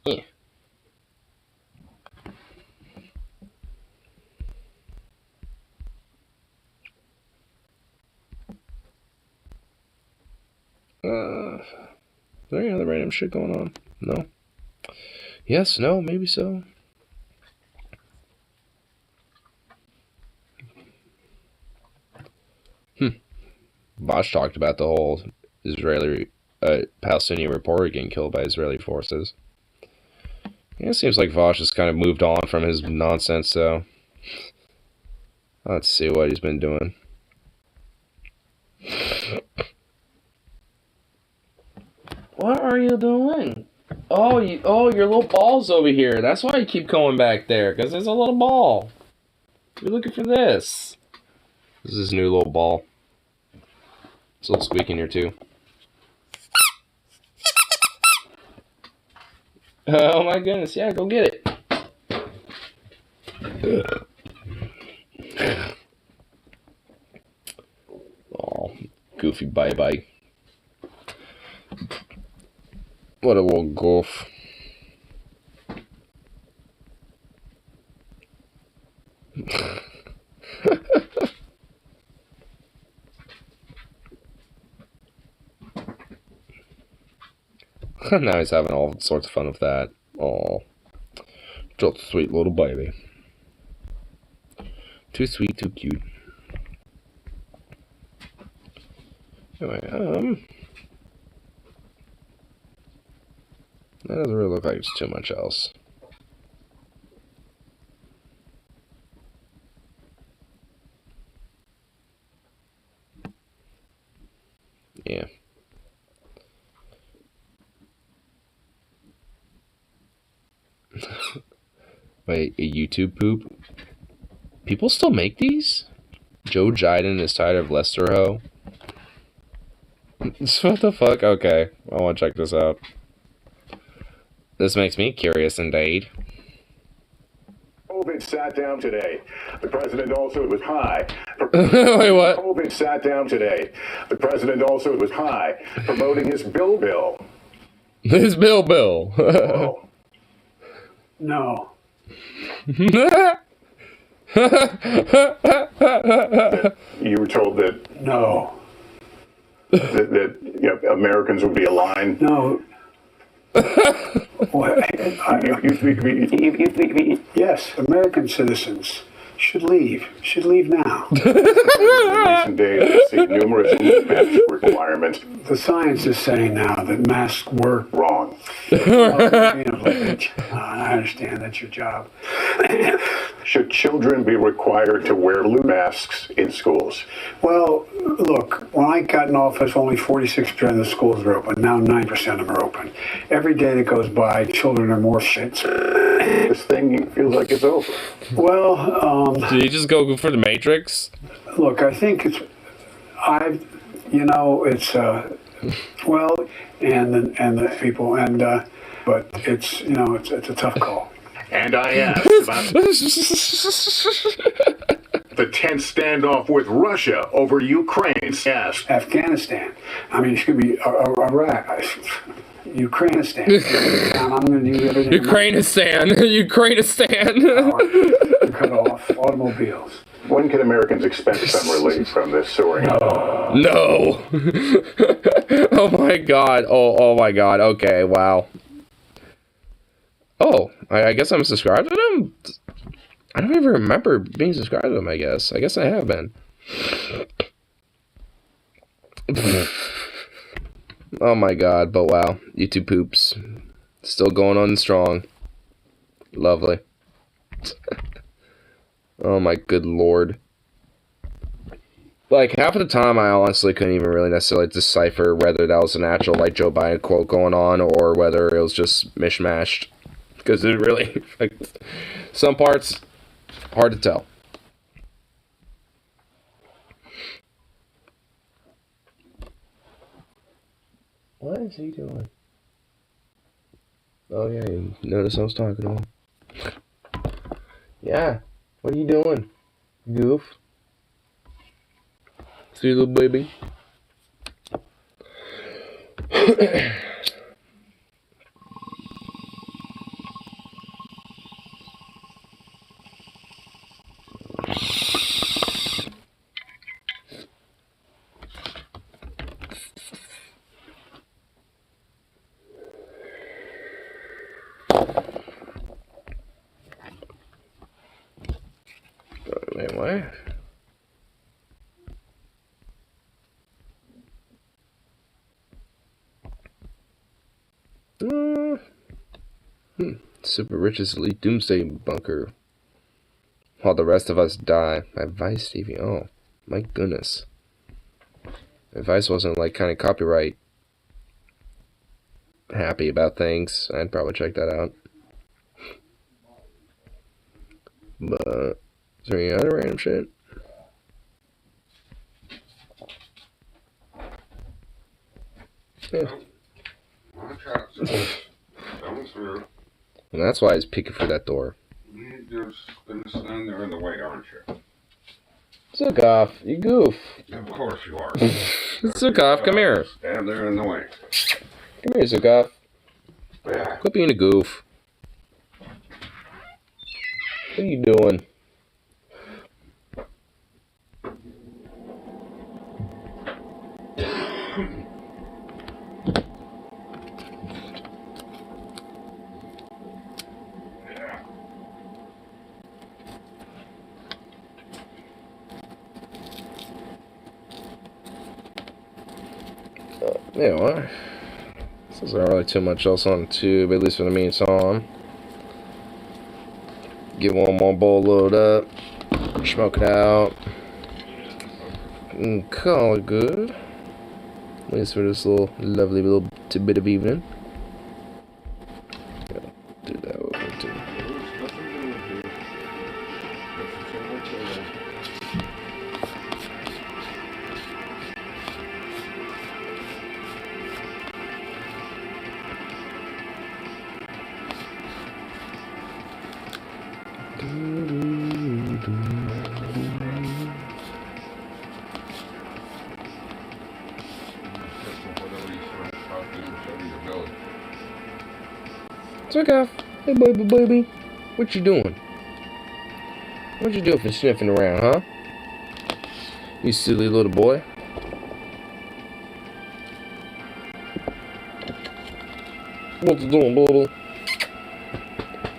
Yeah. Is there any other random shit going on? No? Yes, no, maybe so. Vosh talked about the whole Israeli Palestinian reporter getting killed by Israeli forces. Yeah, it seems like Vosh has kind of moved on from his nonsense, so let's see what he's been doing. What are you doing? Oh, your little ball's over here. That's why you keep going back there, because there's a little ball. You're looking for this. This is his new little ball. It's a little squeak in here, too. Oh my goodness, yeah, go get it. Oh, goofy bye-bye. What a little goof. Now he's having all sorts of fun with that. Oh, just a sweet little baby. Too sweet, too cute. Anyway, That doesn't really look like it's too much else. Yeah. Wait, a YouTube poop? People still make these? Joe Jiden is tired of Lester Ho. What the fuck? Okay, I want to check this out. This makes me curious indeed. COVID sat down today. The president also was high. Wait, what? COVID sat down today. The president also was high, promoting his bill. His bill. Oh. No. You were told that No. that Americans would be aligned. No. Yes, American citizens should leave now. In recent days, we've seen numerous mask requirements. The science is saying now that masks work. Wrong. I understand that's your job. Should children be required to wear masks in schools? Well, look, when I got in office, only 46% of the schools were open. Now 9% of them are open. Every day that goes by, children are more fit. This thing feels like it's over. Well, Did he just go for the Matrix? look, I think it's, well, and the people, but it's, it's a tough call. And I asked about the tense standoff with Russia over Ukraine. Yes. Afghanistan. I mean, it should be Iraq. Ukrainistan. I'm going to do everything. Ukrainistan. Cut off automobiles. When can Americans expect some relief from this soaring? No. Oh my god. Oh my god. Okay, wow. Oh, I guess I'm subscribed to them? I don't even remember being subscribed to them, I guess. I guess I have been. Oh my god, but wow. YouTube poops. Still going on strong. Lovely. Oh my good lord. Like, half of the time I honestly couldn't even really necessarily decipher whether that was an actual, like, Joe Biden quote going on or whether it was just mishmashed. Because it really, like, some parts, hard to tell. What is he doing? Oh yeah, you notice I was talking to him. Yeah, what are you doing, goof? See, little baby? Wait, what? Super Rich's elite doomsday bunker. While the rest of us die. Advice, Stevie. Oh, my goodness. Advice wasn't like kind of copyright happy about things. I'd probably check that out. But is there any other random shit? Yeah. And that's why he's peeking for that door. You're just gonna stand there in the way, aren't you? Zukoff, you goof. Of course you are. Zukoff, come here. Stand there in the way. Come here, Zukoff. Yeah. Quit being a goof. What are you doing? You know what? There's not really too much else on the tube, at least for the meantime. Get one more bowl load up, smoke it out, and call it good. At least for this little lovely little bit of evening. Yeah, do that over too. Took off. Hey, baby. What you doing? What you doing for sniffing around, huh? You silly little boy. What you doing, baby?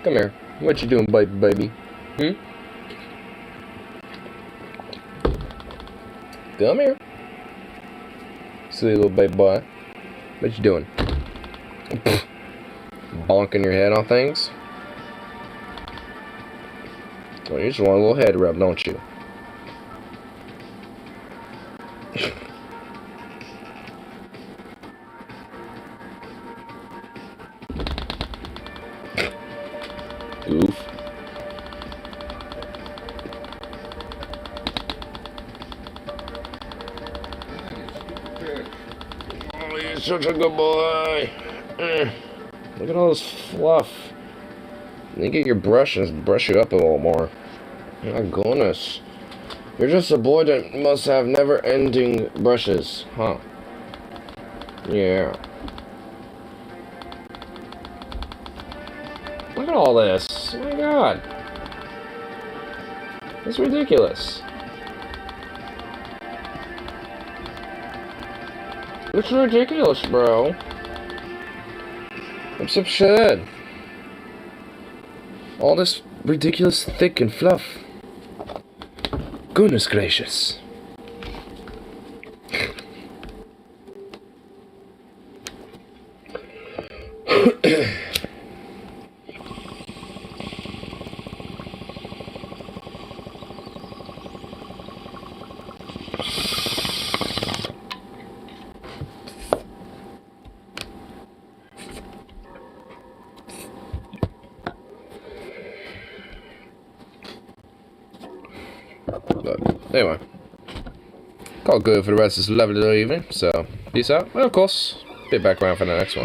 Come here. What you doing, baby? Come here. Silly little baby boy. What you doing? Bonking your head on things? Well, you just want a little head rub, don't you? Goof. Oh, you're such a good boy. Look at all this fluff. You get your brush and brush it up a little more. My goodness. You're just a boy that must have never-ending brushes, huh? Yeah. Look at all this. Oh my god. It's ridiculous. It's ridiculous, bro. It's absurd. All this ridiculous thick and fluff. Goodness gracious. But anyway, call it good for the rest of this lovely little evening. So, peace out. And of course, be back around for the next one.